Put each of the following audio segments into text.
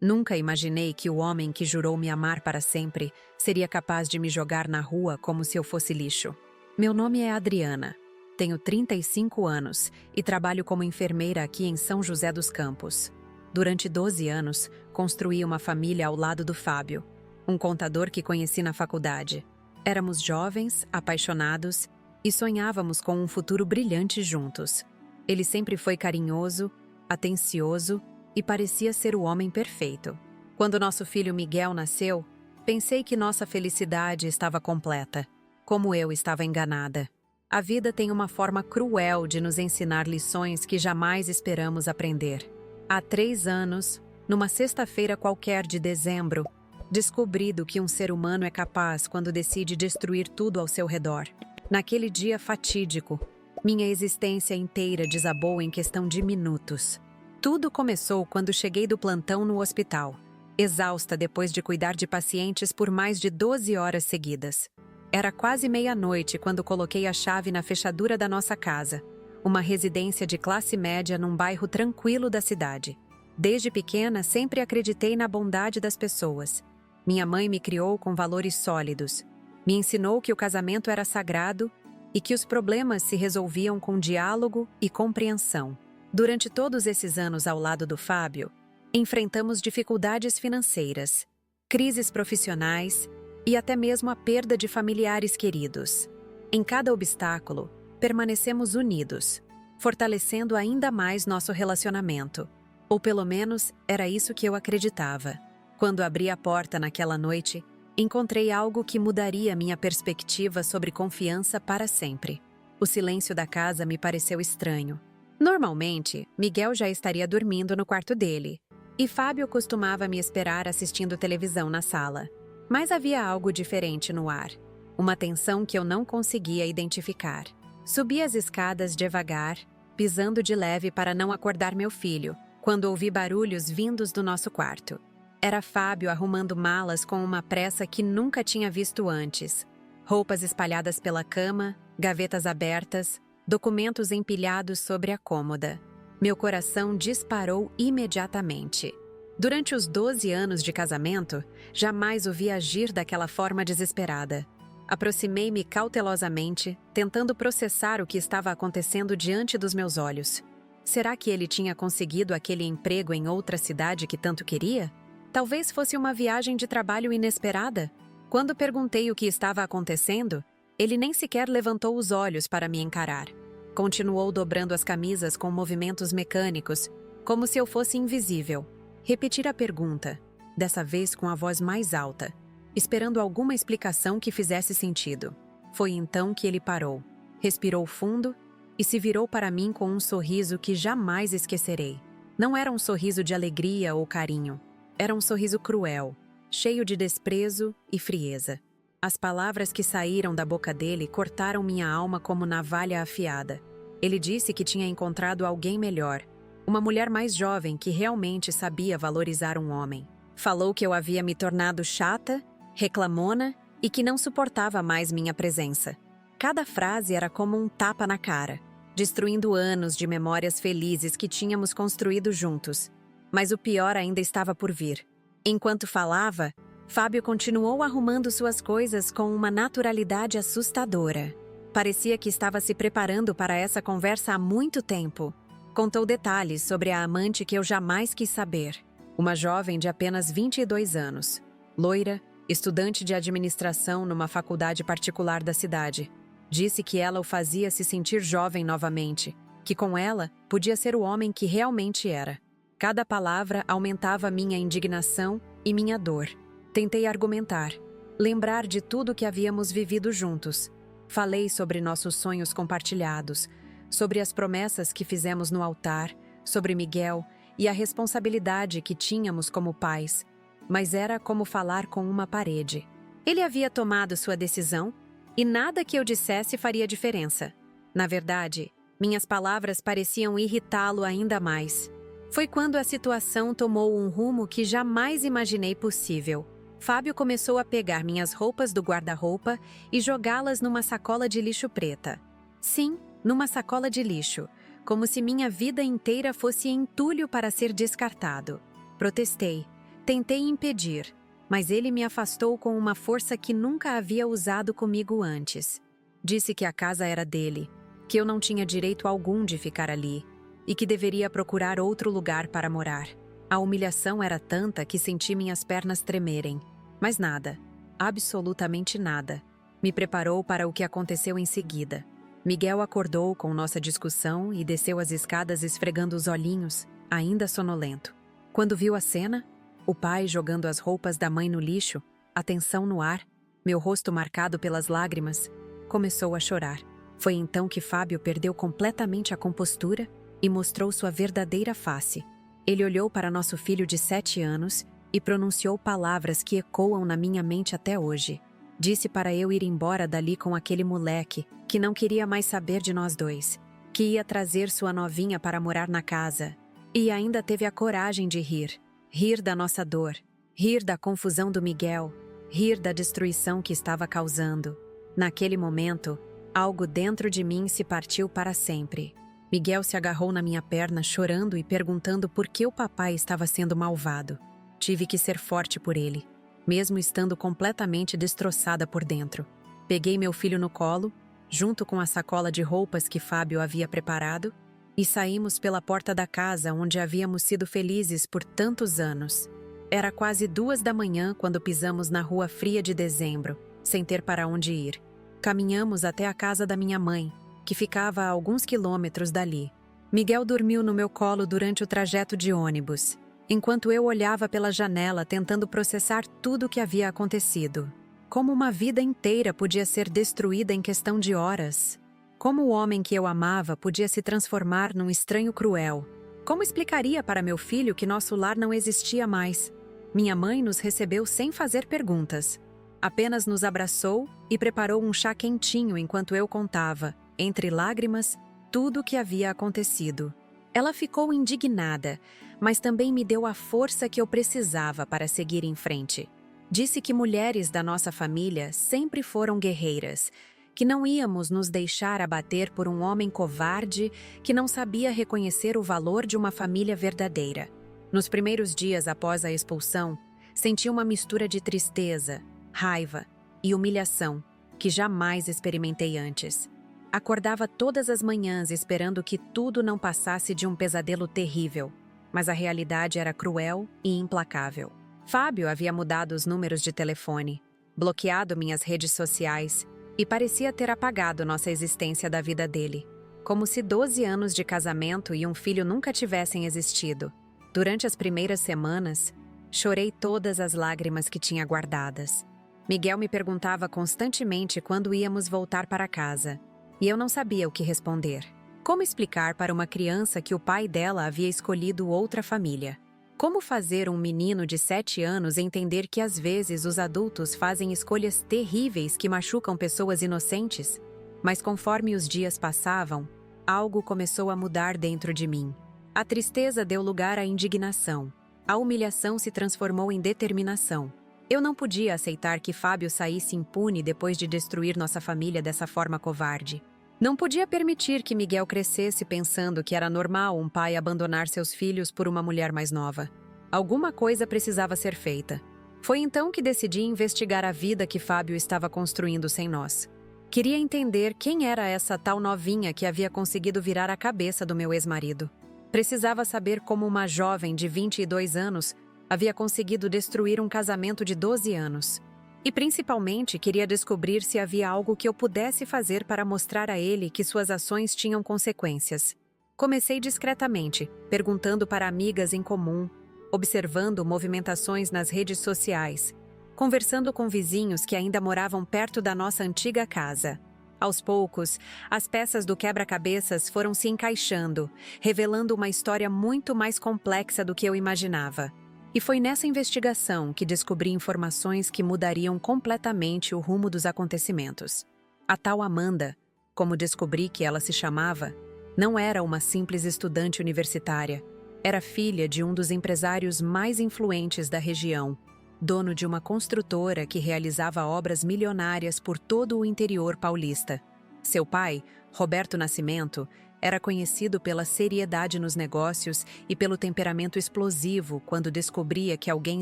Nunca imaginei que o homem que jurou me amar para sempre seria capaz de me jogar na rua como se eu fosse lixo. Meu nome é Adriana. Tenho 35 anos e trabalho como enfermeira aqui em São José dos Campos. Durante 12 anos, construí uma família ao lado do Fábio, um contador que conheci na faculdade. Éramos jovens, apaixonados e sonhávamos com um futuro brilhante juntos. Ele sempre foi carinhoso, atencioso e parecia ser o homem perfeito. Quando nosso filho Miguel nasceu, pensei que nossa felicidade estava completa. Como eu estava enganada. A vida tem uma forma cruel de nos ensinar lições que jamais esperamos aprender. Há 3 anos, numa sexta-feira qualquer de dezembro, descobri do que um ser humano é capaz quando decide destruir tudo ao seu redor. Naquele dia fatídico, minha existência inteira desabou em questão de minutos. Tudo começou quando cheguei do plantão no hospital, exausta depois de cuidar de pacientes por mais de 12 horas seguidas. Era quase meia-noite quando coloquei a chave na fechadura da nossa casa, uma residência de classe média num bairro tranquilo da cidade. Desde pequena, sempre acreditei na bondade das pessoas. Minha mãe me criou com valores sólidos. Me ensinou que o casamento era sagrado e que os problemas se resolviam com diálogo e compreensão. Durante todos esses anos ao lado do Fábio, enfrentamos dificuldades financeiras, crises profissionais e até mesmo a perda de familiares queridos. Em cada obstáculo, permanecemos unidos, fortalecendo ainda mais nosso relacionamento. Ou pelo menos, era isso que eu acreditava. Quando abri a porta naquela noite, encontrei algo que mudaria minha perspectiva sobre confiança para sempre. O silêncio da casa me pareceu estranho. Normalmente, Miguel já estaria dormindo no quarto dele, e Fábio costumava me esperar assistindo televisão na sala. Mas havia algo diferente no ar, uma tensão que eu não conseguia identificar. Subi as escadas devagar, pisando de leve para não acordar meu filho, quando ouvi barulhos vindos do nosso quarto. Era Fábio arrumando malas com uma pressa que nunca tinha visto antes. Roupas espalhadas pela cama, gavetas abertas, documentos empilhados sobre a cômoda. Meu coração disparou imediatamente. Durante os 12 anos de casamento, jamais o vi agir daquela forma desesperada. Aproximei-me cautelosamente, tentando processar o que estava acontecendo diante dos meus olhos. Será que ele tinha conseguido aquele emprego em outra cidade que tanto queria? Talvez fosse uma viagem de trabalho inesperada. Quando perguntei o que estava acontecendo, ele nem sequer levantou os olhos para me encarar. Continuou dobrando as camisas com movimentos mecânicos, como se eu fosse invisível. Repeti a pergunta, dessa vez com a voz mais alta, esperando alguma explicação que fizesse sentido. Foi então que ele parou, respirou fundo e se virou para mim com um sorriso que jamais esquecerei. Não era um sorriso de alegria ou carinho. Era um sorriso cruel, cheio de desprezo e frieza. As palavras que saíram da boca dele cortaram minha alma como navalha afiada. Ele disse que tinha encontrado alguém melhor, uma mulher mais jovem que realmente sabia valorizar um homem. Falou que eu havia me tornado chata, reclamona e que não suportava mais minha presença. Cada frase era como um tapa na cara, destruindo anos de memórias felizes que tínhamos construído juntos. Mas o pior ainda estava por vir. Enquanto falava, Fábio continuou arrumando suas coisas com uma naturalidade assustadora. Parecia que estava se preparando para essa conversa há muito tempo. Contou detalhes sobre a amante que eu jamais quis saber. Uma jovem de apenas 22 anos, loira, estudante de administração numa faculdade particular da cidade. Disse que ela o fazia se sentir jovem novamente, que com ela podia ser o homem que realmente era. Cada palavra aumentava minha indignação e minha dor. Tentei argumentar, lembrar de tudo que havíamos vivido juntos. Falei sobre nossos sonhos compartilhados, sobre as promessas que fizemos no altar, sobre Miguel e a responsabilidade que tínhamos como pais. Mas era como falar com uma parede. Ele havia tomado sua decisão e nada que eu dissesse faria diferença. Na verdade, minhas palavras pareciam irritá-lo ainda mais. Foi quando a situação tomou um rumo que jamais imaginei possível. Fábio começou a pegar minhas roupas do guarda-roupa e jogá-las numa sacola de lixo preta. Sim, numa sacola de lixo, como se minha vida inteira fosse entulho para ser descartado. Protestei, Tentei impedir, mas ele me afastou com uma força que nunca havia usado comigo antes. Disse que a casa era dele, que eu não tinha direito algum de ficar ali e que deveria procurar outro lugar para morar. A humilhação era tanta que senti minhas pernas tremerem. Mas nada, absolutamente nada, me preparou para o que aconteceu em seguida. Miguel acordou com nossa discussão e desceu as escadas esfregando os olhinhos, ainda sonolento. Quando viu a cena, o pai jogando as roupas da mãe no lixo, a tensão no ar, meu rosto marcado pelas lágrimas, começou a chorar. Foi então que Fábio perdeu completamente a compostura e mostrou sua verdadeira face. Ele olhou para nosso filho de 7 anos e pronunciou palavras que ecoam na minha mente até hoje. Disse para eu ir embora dali com aquele moleque que não queria mais saber de nós dois, que ia trazer sua novinha para morar na casa. E ainda teve a coragem de rir. Rir da nossa dor, rir da confusão do Miguel, rir da destruição que estava causando. Naquele momento, algo dentro de mim se partiu para sempre. Miguel se agarrou na minha perna chorando e perguntando por que o papai estava sendo malvado. Tive que ser forte por ele, mesmo estando completamente destroçada por dentro. Peguei meu filho no colo, junto com a sacola de roupas que Fábio havia preparado, e saímos pela porta da casa onde havíamos sido felizes por tantos anos. Era quase 2 da manhã quando pisamos na rua fria de dezembro, sem ter para onde ir. Caminhamos até a casa da minha mãe, que ficava a alguns quilômetros dali. Miguel dormiu no meu colo durante o trajeto de ônibus, enquanto eu olhava pela janela tentando processar tudo o que havia acontecido. Como uma vida inteira podia ser destruída em questão de horas. Como o homem que eu amava podia se transformar num estranho cruel? Como explicaria para meu filho que nosso lar não existia mais? Minha mãe nos recebeu sem fazer perguntas. Apenas nos abraçou e preparou um chá quentinho enquanto eu contava, entre lágrimas, tudo o que havia acontecido. Ela ficou indignada, mas também me deu a força que eu precisava para seguir em frente. Disse que mulheres da nossa família sempre foram guerreiras, que não íamos nos deixar abater por um homem covarde que não sabia reconhecer o valor de uma família verdadeira. Nos primeiros dias após a expulsão, senti uma mistura de tristeza, raiva e humilhação que jamais experimentei antes. Acordava todas as manhãs esperando que tudo não passasse de um pesadelo terrível, mas a realidade era cruel e implacável. Fábio havia mudado os números de telefone, bloqueado minhas redes sociais e parecia ter apagado nossa existência da vida dele, como se 12 anos de casamento e um filho nunca tivessem existido. Durante as primeiras semanas, chorei todas as lágrimas que tinha guardadas. Miguel me perguntava constantemente quando íamos voltar para casa, e eu não sabia o que responder. Como explicar para uma criança que o pai dela havia escolhido outra família? Como fazer um menino de 7 anos entender que às vezes os adultos fazem escolhas terríveis que machucam pessoas inocentes? Mas conforme os dias passavam, algo começou a mudar dentro de mim. A tristeza deu lugar à indignação. A humilhação se transformou em determinação. Eu não podia aceitar que Fábio saísse impune depois de destruir nossa família dessa forma covarde. Não podia permitir que Miguel crescesse pensando que era normal um pai abandonar seus filhos por uma mulher mais nova. Alguma coisa precisava ser feita. Foi então que decidi investigar a vida que Fábio estava construindo sem nós. Queria entender quem era essa tal novinha que havia conseguido virar a cabeça do meu ex-marido. Precisava saber como uma jovem de 22 anos havia conseguido destruir um casamento de 12 anos. E principalmente queria descobrir se havia algo que eu pudesse fazer para mostrar a ele que suas ações tinham consequências. Comecei discretamente, perguntando para amigas em comum, observando movimentações nas redes sociais, conversando com vizinhos que ainda moravam perto da nossa antiga casa. Aos poucos, as peças do quebra-cabeças foram se encaixando, revelando uma história muito mais complexa do que eu imaginava. E foi nessa investigação que descobri informações que mudariam completamente o rumo dos acontecimentos. A tal Amanda, como descobri que ela se chamava, não era uma simples estudante universitária. Era filha de um dos empresários mais influentes da região, dono de uma construtora que realizava obras milionárias por todo o interior paulista. Seu pai, Roberto Nascimento, era conhecido pela seriedade nos negócios e pelo temperamento explosivo quando descobria que alguém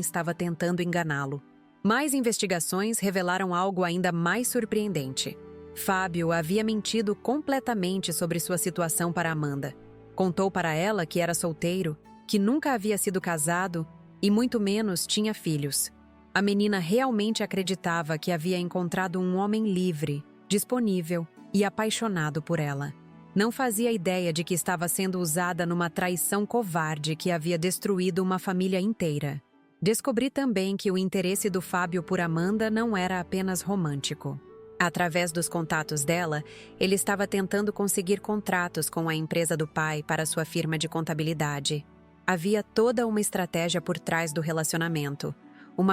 estava tentando enganá-lo. Mais investigações revelaram algo ainda mais surpreendente. Fábio havia mentido completamente sobre sua situação para Amanda. Contou para ela que era solteiro, que nunca havia sido casado e muito menos tinha filhos. A menina realmente acreditava que havia encontrado um homem livre, disponível e apaixonado por ela. Não fazia ideia de que estava sendo usada numa traição covarde que havia destruído uma família inteira. Descobri também que o interesse do Fábio por Amanda não era apenas romântico. Através dos contatos dela, ele estava tentando conseguir contratos com a empresa do pai para sua firma de contabilidade. Havia toda uma estratégia por trás do relacionamento.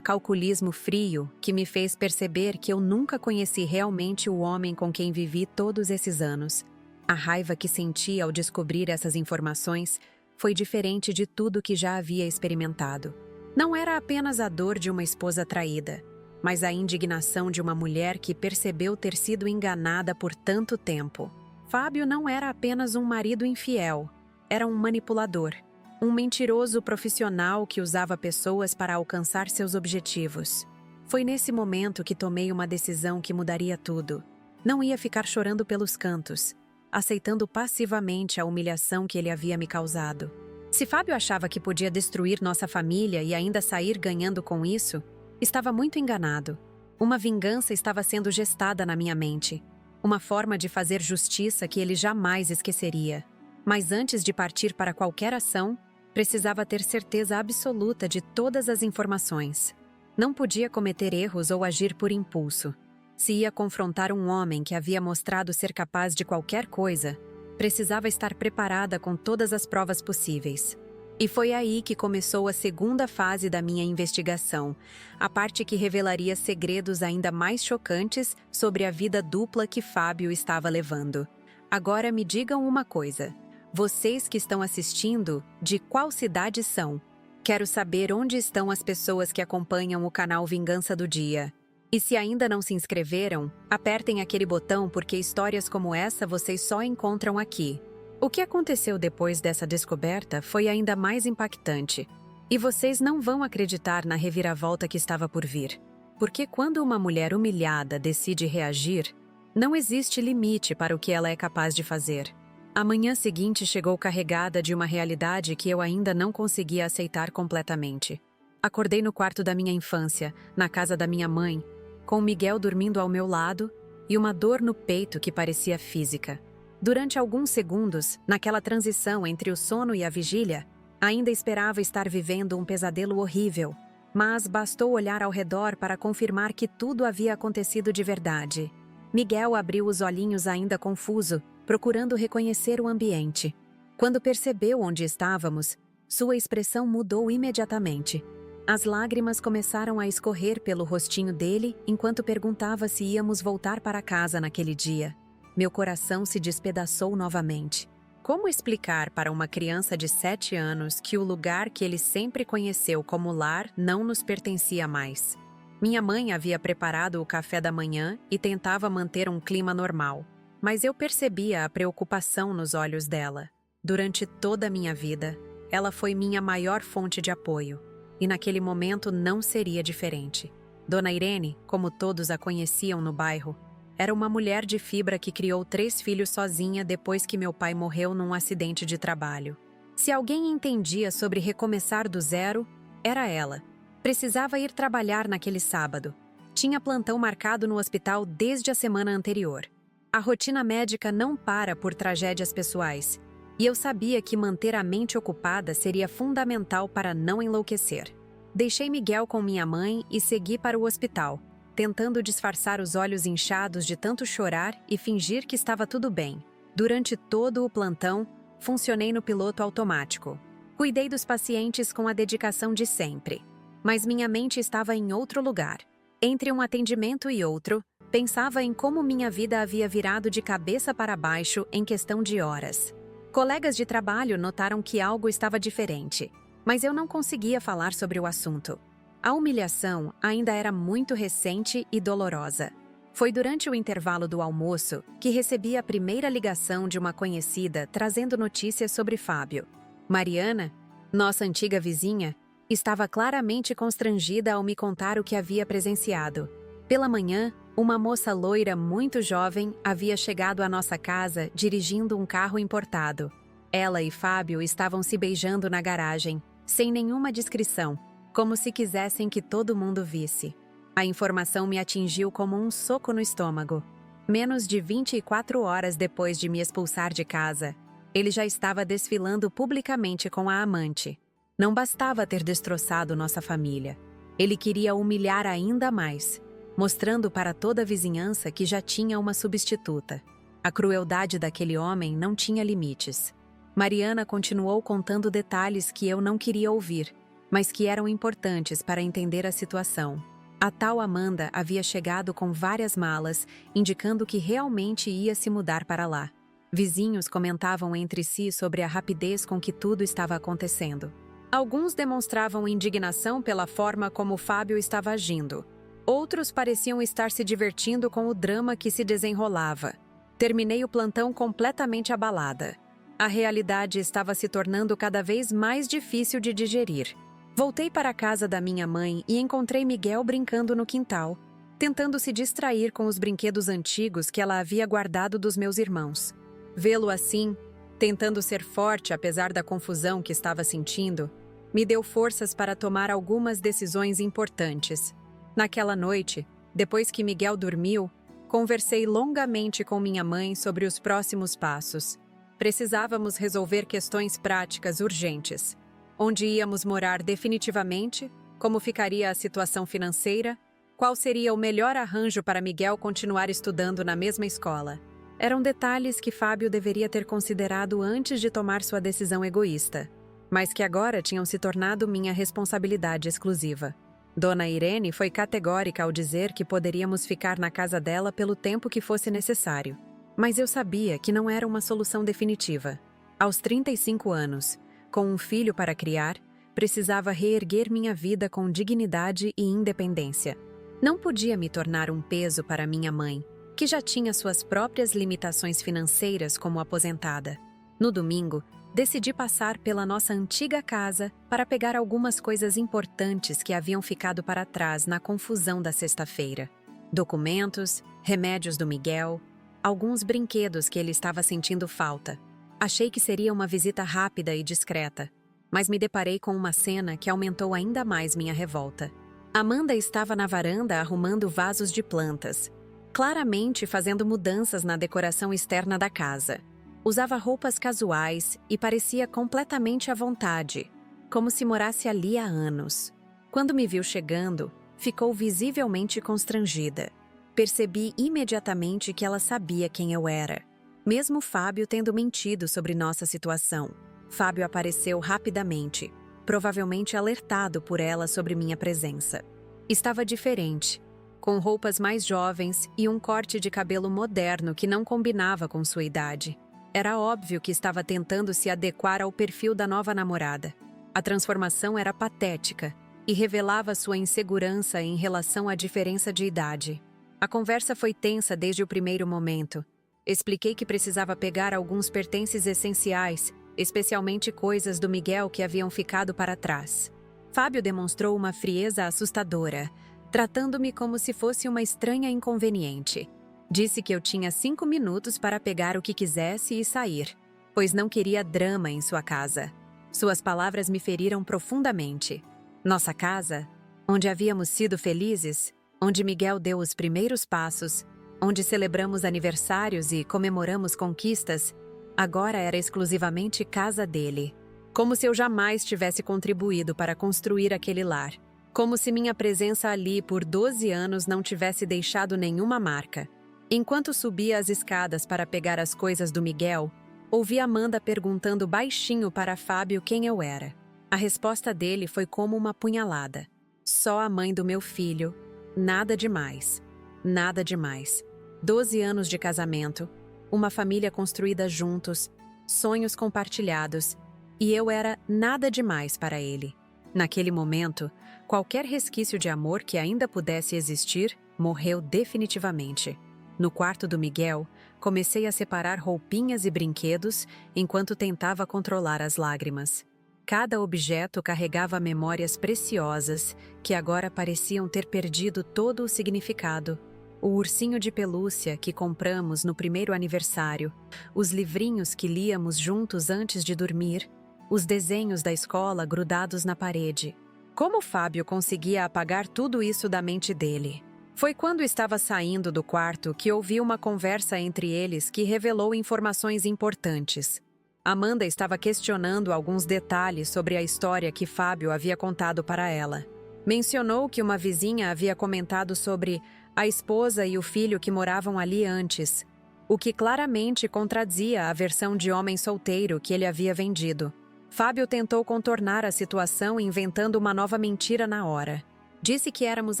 Calculismo frio que me fez perceber que eu nunca conheci realmente o homem com quem vivi todos esses anos. A raiva que senti ao descobrir essas informações foi diferente de tudo que já havia experimentado. Não era apenas a dor de uma esposa traída, mas a indignação de uma mulher que percebeu ter sido enganada por tanto tempo. Fábio não era apenas um marido infiel, era um manipulador, um mentiroso profissional que usava pessoas para alcançar seus objetivos. Foi nesse momento que tomei uma decisão que mudaria tudo. Não ia ficar chorando pelos cantos, aceitando passivamente a humilhação que ele havia me causado. Se Fábio achava que podia destruir nossa família e ainda sair ganhando com isso, estava muito enganado. Uma vingança estava sendo gestada na minha mente, uma forma de fazer justiça que ele jamais esqueceria. Mas antes de partir para qualquer ação, precisava ter certeza absoluta de todas as informações. Não podia cometer erros ou agir por impulso. Se ia confrontar um homem que havia mostrado ser capaz de qualquer coisa, precisava estar preparada com todas as provas possíveis. E foi aí que começou a segunda fase da minha investigação, a parte que revelaria segredos ainda mais chocantes sobre a vida dupla que Fábio estava levando. Agora me digam uma coisa. Vocês que estão assistindo, de qual cidade são? Quero saber onde estão as pessoas que acompanham o canal Vingança do Dia. E se ainda não se inscreveram, apertem aquele botão porque histórias como essa vocês só encontram aqui. O que aconteceu depois dessa descoberta foi ainda mais impactante. E vocês não vão acreditar na reviravolta que estava por vir. Porque quando uma mulher humilhada decide reagir, não existe limite para o que ela é capaz de fazer. A manhã seguinte chegou carregada de uma realidade que eu ainda não conseguia aceitar completamente. Acordei no quarto da minha infância, na casa da minha mãe, com Miguel dormindo ao meu lado e uma dor no peito que parecia física. Durante alguns segundos, naquela transição entre o sono e a vigília, ainda esperava estar vivendo um pesadelo horrível, mas bastou olhar ao redor para confirmar que tudo havia acontecido de verdade. Miguel abriu os olhinhos ainda confuso, procurando reconhecer o ambiente. Quando percebeu onde estávamos, sua expressão mudou imediatamente. As lágrimas começaram a escorrer pelo rostinho dele enquanto perguntava se íamos voltar para casa naquele dia. Meu coração se despedaçou novamente. Como explicar para uma criança de 7 anos que o lugar que ele sempre conheceu como lar não nos pertencia mais? Minha mãe havia preparado o café da manhã e tentava manter um clima normal, mas eu percebia a preocupação nos olhos dela. Durante toda a minha vida, ela foi minha maior fonte de apoio. E naquele momento não seria diferente. Dona Irene, como todos a conheciam no bairro, era uma mulher de fibra que criou 3 filhos sozinha depois que meu pai morreu num acidente de trabalho. Se alguém entendia sobre recomeçar do zero, era ela. Precisava ir trabalhar naquele sábado. Tinha plantão marcado no hospital desde a semana anterior. A rotina médica não para por tragédias pessoais. E eu sabia que manter a mente ocupada seria fundamental para não enlouquecer. Deixei Miguel com minha mãe e segui para o hospital, tentando disfarçar os olhos inchados de tanto chorar e fingir que estava tudo bem. Durante todo o plantão, funcionei no piloto automático. Cuidei dos pacientes com a dedicação de sempre. Mas minha mente estava em outro lugar. Entre um atendimento e outro, pensava em como minha vida havia virado de cabeça para baixo em questão de horas. Colegas de trabalho notaram que algo estava diferente, mas eu não conseguia falar sobre o assunto. A humilhação ainda era muito recente e dolorosa. Foi durante o intervalo do almoço que recebi a primeira ligação de uma conhecida trazendo notícias sobre Fábio. Mariana, nossa antiga vizinha, estava claramente constrangida ao me contar o que havia presenciado. Pela manhã, uma moça loira muito jovem havia chegado à nossa casa dirigindo um carro importado. Ela e Fábio estavam se beijando na garagem, sem nenhuma descrição, como se quisessem que todo mundo visse. A informação me atingiu como um soco no estômago. Menos de 24 horas depois de me expulsar de casa, ele já estava desfilando publicamente com a amante. Não bastava ter destroçado nossa família. Ele queria humilhar ainda mais, mostrando para toda a vizinhança que já tinha uma substituta. A crueldade daquele homem não tinha limites. Mariana continuou contando detalhes que eu não queria ouvir, mas que eram importantes para entender a situação. A tal Amanda havia chegado com várias malas, indicando que realmente ia se mudar para lá. Vizinhos comentavam entre si sobre a rapidez com que tudo estava acontecendo. Alguns demonstravam indignação pela forma como Fábio estava agindo. Outros pareciam estar se divertindo com o drama que se desenrolava. Terminei o plantão completamente abalada. A realidade estava se tornando cada vez mais difícil de digerir. Voltei para a casa da minha mãe e encontrei Miguel brincando no quintal, tentando se distrair com os brinquedos antigos que ela havia guardado dos meus irmãos. Vê-lo assim, tentando ser forte apesar da confusão que estava sentindo, me deu forças para tomar algumas decisões importantes. Naquela noite, depois que Miguel dormiu, conversei longamente com minha mãe sobre os próximos passos. Precisávamos resolver questões práticas urgentes. Onde íamos morar definitivamente, como ficaria a situação financeira, qual seria o melhor arranjo para Miguel continuar estudando na mesma escola. Eram detalhes que Fábio deveria ter considerado antes de tomar sua decisão egoísta, mas que agora tinham se tornado minha responsabilidade exclusiva. Dona Irene foi categórica ao dizer que poderíamos ficar na casa dela pelo tempo que fosse necessário. Mas eu sabia que não era uma solução definitiva. Aos 35 anos, com um filho para criar, precisava reerguer minha vida com dignidade e independência. Não podia me tornar um peso para minha mãe, que já tinha suas próprias limitações financeiras como aposentada. No domingo, decidi passar pela nossa antiga casa para pegar algumas coisas importantes que haviam ficado para trás na confusão da sexta-feira. Documentos, remédios do Miguel, alguns brinquedos que ele estava sentindo falta. Achei que seria uma visita rápida e discreta, mas me deparei com uma cena que aumentou ainda mais minha revolta. Amanda estava na varanda arrumando vasos de plantas, claramente fazendo mudanças na decoração externa da casa. Usava roupas casuais e parecia completamente à vontade, como se morasse ali há anos. Quando me viu chegando, ficou visivelmente constrangida. Percebi imediatamente que ela sabia quem eu era, mesmo Fábio tendo mentido sobre nossa situação. Fábio apareceu rapidamente, provavelmente alertado por ela sobre minha presença. Estava diferente, com roupas mais jovens e um corte de cabelo moderno que não combinava com sua idade. Era óbvio que estava tentando se adequar ao perfil da nova namorada. A transformação era patética e revelava sua insegurança em relação à diferença de idade. A conversa foi tensa desde o primeiro momento. Expliquei que precisava pegar alguns pertences essenciais, especialmente coisas do Miguel que haviam ficado para trás. Fábio demonstrou uma frieza assustadora, tratando-me como se fosse uma estranha inconveniente. Disse que eu tinha 5 minutos para pegar o que quisesse e sair, pois não queria drama em sua casa. Suas palavras me feriram profundamente. Nossa casa, onde havíamos sido felizes, onde Miguel deu os primeiros passos, onde celebramos aniversários e comemoramos conquistas, agora era exclusivamente casa dele. Como se eu jamais tivesse contribuído para construir aquele lar. Como se minha presença ali por 12 anos não tivesse deixado nenhuma marca. Enquanto subia as escadas para pegar as coisas do Miguel, ouvi Amanda perguntando baixinho para Fábio quem eu era. A resposta dele foi como uma punhalada. Só a mãe do meu filho. Nada demais. Nada demais. 12 anos de casamento, uma família construída juntos, sonhos compartilhados, e eu era nada demais para ele. Naquele momento, qualquer resquício de amor que ainda pudesse existir morreu definitivamente. No quarto do Miguel, comecei a separar roupinhas e brinquedos enquanto tentava controlar as lágrimas. Cada objeto carregava memórias preciosas que agora pareciam ter perdido todo o significado. O ursinho de pelúcia que compramos no primeiro aniversário, os livrinhos que líamos juntos antes de dormir, os desenhos da escola grudados na parede. Como Fábio conseguia apagar tudo isso da mente dele? Foi quando estava saindo do quarto que ouvi uma conversa entre eles que revelou informações importantes. Amanda estava questionando alguns detalhes sobre a história que Fábio havia contado para ela. Mencionou que uma vizinha havia comentado sobre a esposa e o filho que moravam ali antes, o que claramente contradizia a versão de homem solteiro que ele havia vendido. Fábio tentou contornar a situação inventando uma nova mentira na hora. Disse que éramos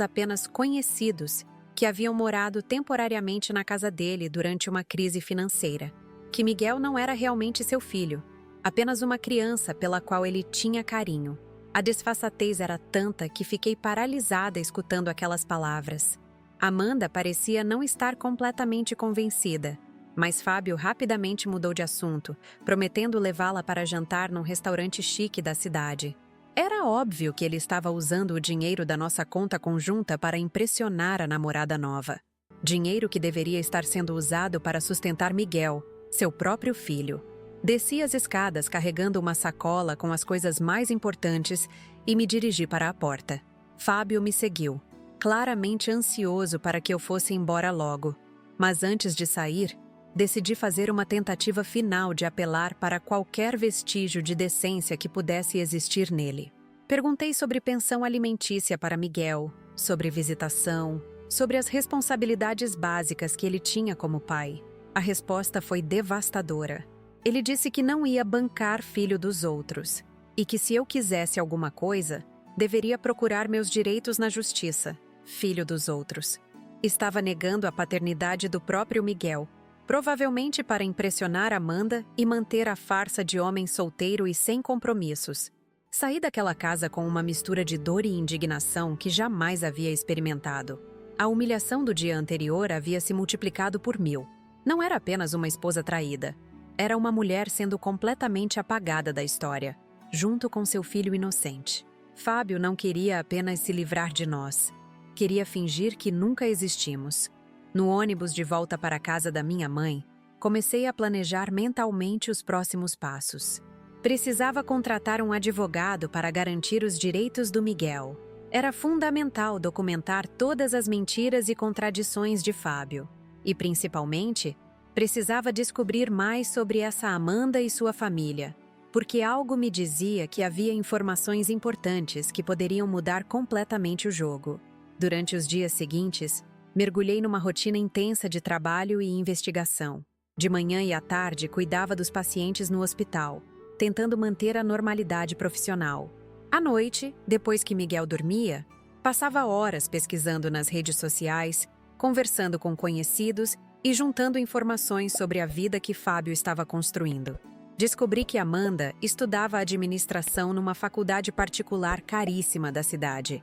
apenas conhecidos, que haviam morado temporariamente na casa dele durante uma crise financeira, que Miguel não era realmente seu filho, apenas uma criança pela qual ele tinha carinho. A desfaçatez era tanta que fiquei paralisada escutando aquelas palavras. Amanda parecia não estar completamente convencida, mas Fábio rapidamente mudou de assunto, prometendo levá-la para jantar num restaurante chique da cidade. Era óbvio que ele estava usando o dinheiro da nossa conta conjunta para impressionar a namorada nova. Dinheiro que deveria estar sendo usado para sustentar Miguel, seu próprio filho. Desci as escadas carregando uma sacola com as coisas mais importantes e me dirigi para a porta. Fábio me seguiu, claramente ansioso para que eu fosse embora logo. Mas antes de sair, decidi fazer uma tentativa final de apelar para qualquer vestígio de decência que pudesse existir nele. Perguntei sobre pensão alimentícia para Miguel, sobre visitação, sobre as responsabilidades básicas que ele tinha como pai. A resposta foi devastadora. Ele disse que não ia bancar filho dos outros e que se eu quisesse alguma coisa, deveria procurar meus direitos na justiça. Filho dos outros. Estava negando a paternidade do próprio Miguel, provavelmente para impressionar Amanda e manter a farsa de homem solteiro e sem compromissos. Saí daquela casa com uma mistura de dor e indignação que jamais havia experimentado. A humilhação do dia anterior havia se multiplicado por 1000. Não era apenas uma esposa traída. Era uma mulher sendo completamente apagada da história, junto com seu filho inocente. Fábio não queria apenas se livrar de nós. Queria fingir que nunca existimos. No ônibus de volta para a casa da minha mãe, comecei a planejar mentalmente os próximos passos. Precisava contratar um advogado para garantir os direitos do Miguel. Era fundamental documentar todas as mentiras e contradições de Fábio. E, principalmente, precisava descobrir mais sobre essa Amanda e sua família, porque algo me dizia que havia informações importantes que poderiam mudar completamente o jogo. Durante os dias seguintes, mergulhei numa rotina intensa de trabalho e investigação. De manhã e à tarde, cuidava dos pacientes no hospital, tentando manter a normalidade profissional. À noite, depois que Miguel dormia, passava horas pesquisando nas redes sociais, conversando com conhecidos e juntando informações sobre a vida que Fábio estava construindo. Descobri que Amanda estudava administração numa faculdade particular caríssima da cidade.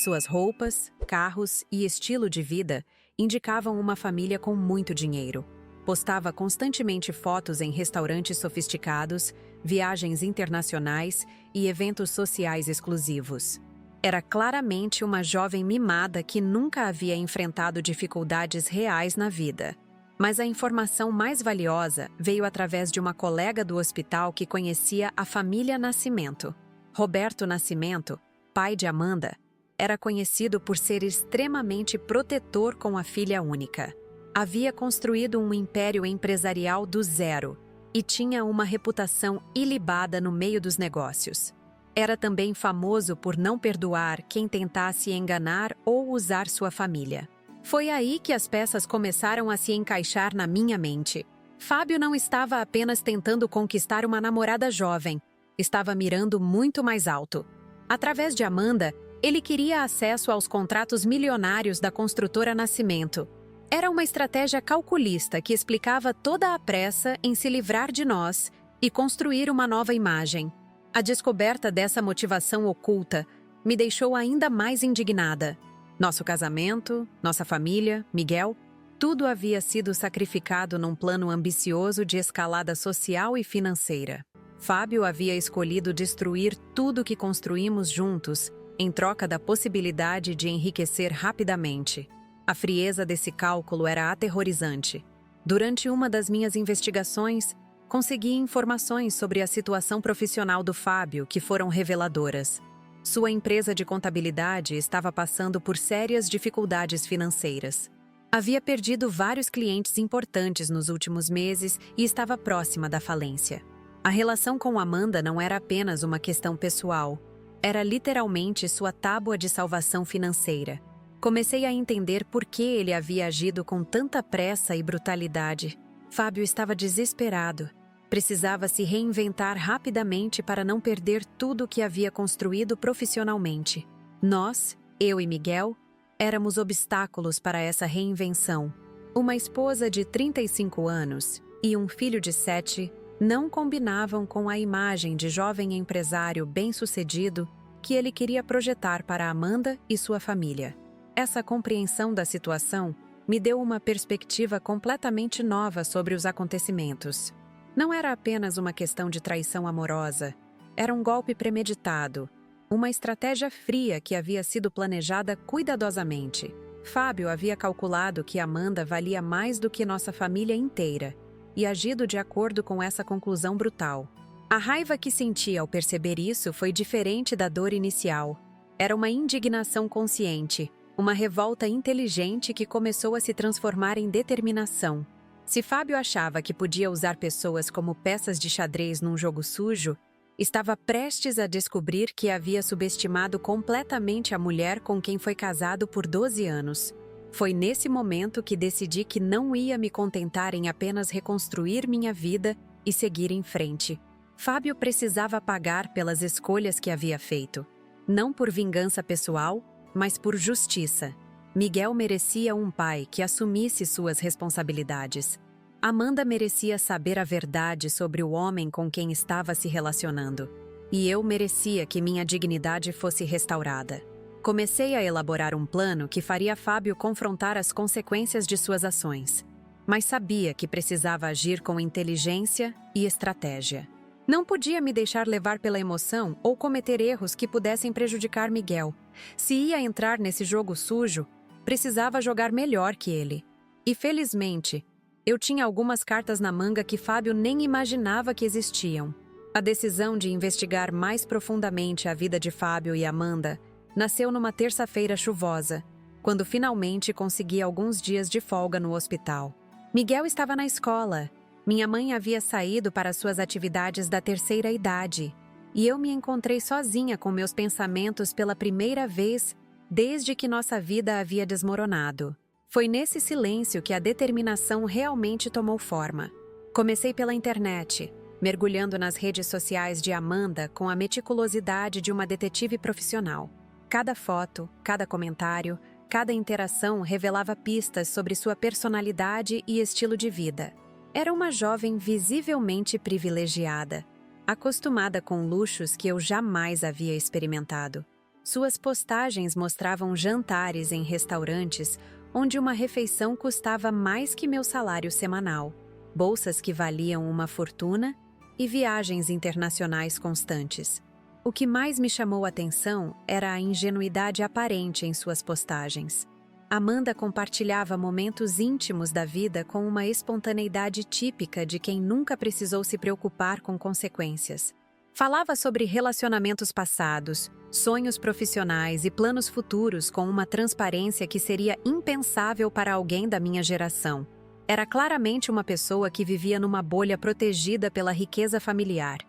Suas roupas, carros e estilo de vida indicavam uma família com muito dinheiro. Postava constantemente fotos em restaurantes sofisticados, viagens internacionais e eventos sociais exclusivos. Era claramente uma jovem mimada que nunca havia enfrentado dificuldades reais na vida. Mas a informação mais valiosa veio através de uma colega do hospital que conhecia a família Nascimento. Roberto Nascimento, pai de Amanda, era conhecido por ser extremamente protetor com a filha única. Havia construído um império empresarial do zero e tinha uma reputação ilibada no meio dos negócios. Era também famoso por não perdoar quem tentasse enganar ou usar sua família. Foi aí que as peças começaram a se encaixar na minha mente. Fábio não estava apenas tentando conquistar uma namorada jovem, estava mirando muito mais alto. Através de Amanda, ele queria acesso aos contratos milionários da construtora Nascimento. Era uma estratégia calculista que explicava toda a pressa em se livrar de nós e construir uma nova imagem. A descoberta dessa motivação oculta me deixou ainda mais indignada. Nosso casamento, nossa família, Miguel, tudo havia sido sacrificado num plano ambicioso de escalada social e financeira. Fábio havia escolhido destruir tudo que construímos juntos, em troca da possibilidade de enriquecer rapidamente. A frieza desse cálculo era aterrorizante. Durante uma das minhas investigações, consegui informações sobre a situação profissional do Fábio que foram reveladoras. Sua empresa de contabilidade estava passando por sérias dificuldades financeiras. Havia perdido vários clientes importantes nos últimos meses e estava próxima da falência. A relação com Amanda não era apenas uma questão pessoal, era literalmente sua tábua de salvação financeira. Comecei a entender por que ele havia agido com tanta pressa e brutalidade. Fábio estava desesperado. Precisava se reinventar rapidamente para não perder tudo o que havia construído profissionalmente. Nós, eu e Miguel, éramos obstáculos para essa reinvenção. Uma esposa de 35 anos e um filho de 7 não combinavam com a imagem de jovem empresário bem-sucedido que ele queria projetar para Amanda e sua família. Essa compreensão da situação me deu uma perspectiva completamente nova sobre os acontecimentos. Não era apenas uma questão de traição amorosa, era um golpe premeditado, uma estratégia fria que havia sido planejada cuidadosamente. Fábio havia calculado que Amanda valia mais do que nossa família inteira e agido de acordo com essa conclusão brutal. A raiva que senti ao perceber isso foi diferente da dor inicial. Era uma indignação consciente, uma revolta inteligente que começou a se transformar em determinação. Se Fábio achava que podia usar pessoas como peças de xadrez num jogo sujo, estava prestes a descobrir que havia subestimado completamente a mulher com quem foi casado por 12 anos. Foi nesse momento que decidi que não ia me contentar em apenas reconstruir minha vida e seguir em frente. Fábio precisava pagar pelas escolhas que havia feito. Não por vingança pessoal, mas por justiça. Miguel merecia um pai que assumisse suas responsabilidades. Amanda merecia saber a verdade sobre o homem com quem estava se relacionando. E eu merecia que minha dignidade fosse restaurada. Comecei a elaborar um plano que faria Fábio confrontar as consequências de suas ações. Mas sabia que precisava agir com inteligência e estratégia. Não podia me deixar levar pela emoção ou cometer erros que pudessem prejudicar Miguel. Se ia entrar nesse jogo sujo, precisava jogar melhor que ele. E felizmente, eu tinha algumas cartas na manga que Fábio nem imaginava que existiam. A decisão de investigar mais profundamente a vida de Fábio e Amanda nasceu numa terça-feira chuvosa, quando finalmente consegui alguns dias de folga no hospital. Miguel estava na escola. Minha mãe havia saído para suas atividades da terceira idade, e eu me encontrei sozinha com meus pensamentos pela primeira vez desde que nossa vida havia desmoronado. Foi nesse silêncio que a determinação realmente tomou forma. Comecei pela internet, mergulhando nas redes sociais de Amanda com a meticulosidade de uma detetive profissional. Cada foto, cada comentário, cada interação revelava pistas sobre sua personalidade e estilo de vida. Era uma jovem visivelmente privilegiada, acostumada com luxos que eu jamais havia experimentado. Suas postagens mostravam jantares em restaurantes onde uma refeição custava mais que meu salário semanal, bolsas que valiam uma fortuna e viagens internacionais constantes. O que mais me chamou a atenção era a ingenuidade aparente em suas postagens. Amanda compartilhava momentos íntimos da vida com uma espontaneidade típica de quem nunca precisou se preocupar com consequências. Falava sobre relacionamentos passados, sonhos profissionais e planos futuros com uma transparência que seria impensável para alguém da minha geração. Era claramente uma pessoa que vivia numa bolha protegida pela riqueza familiar.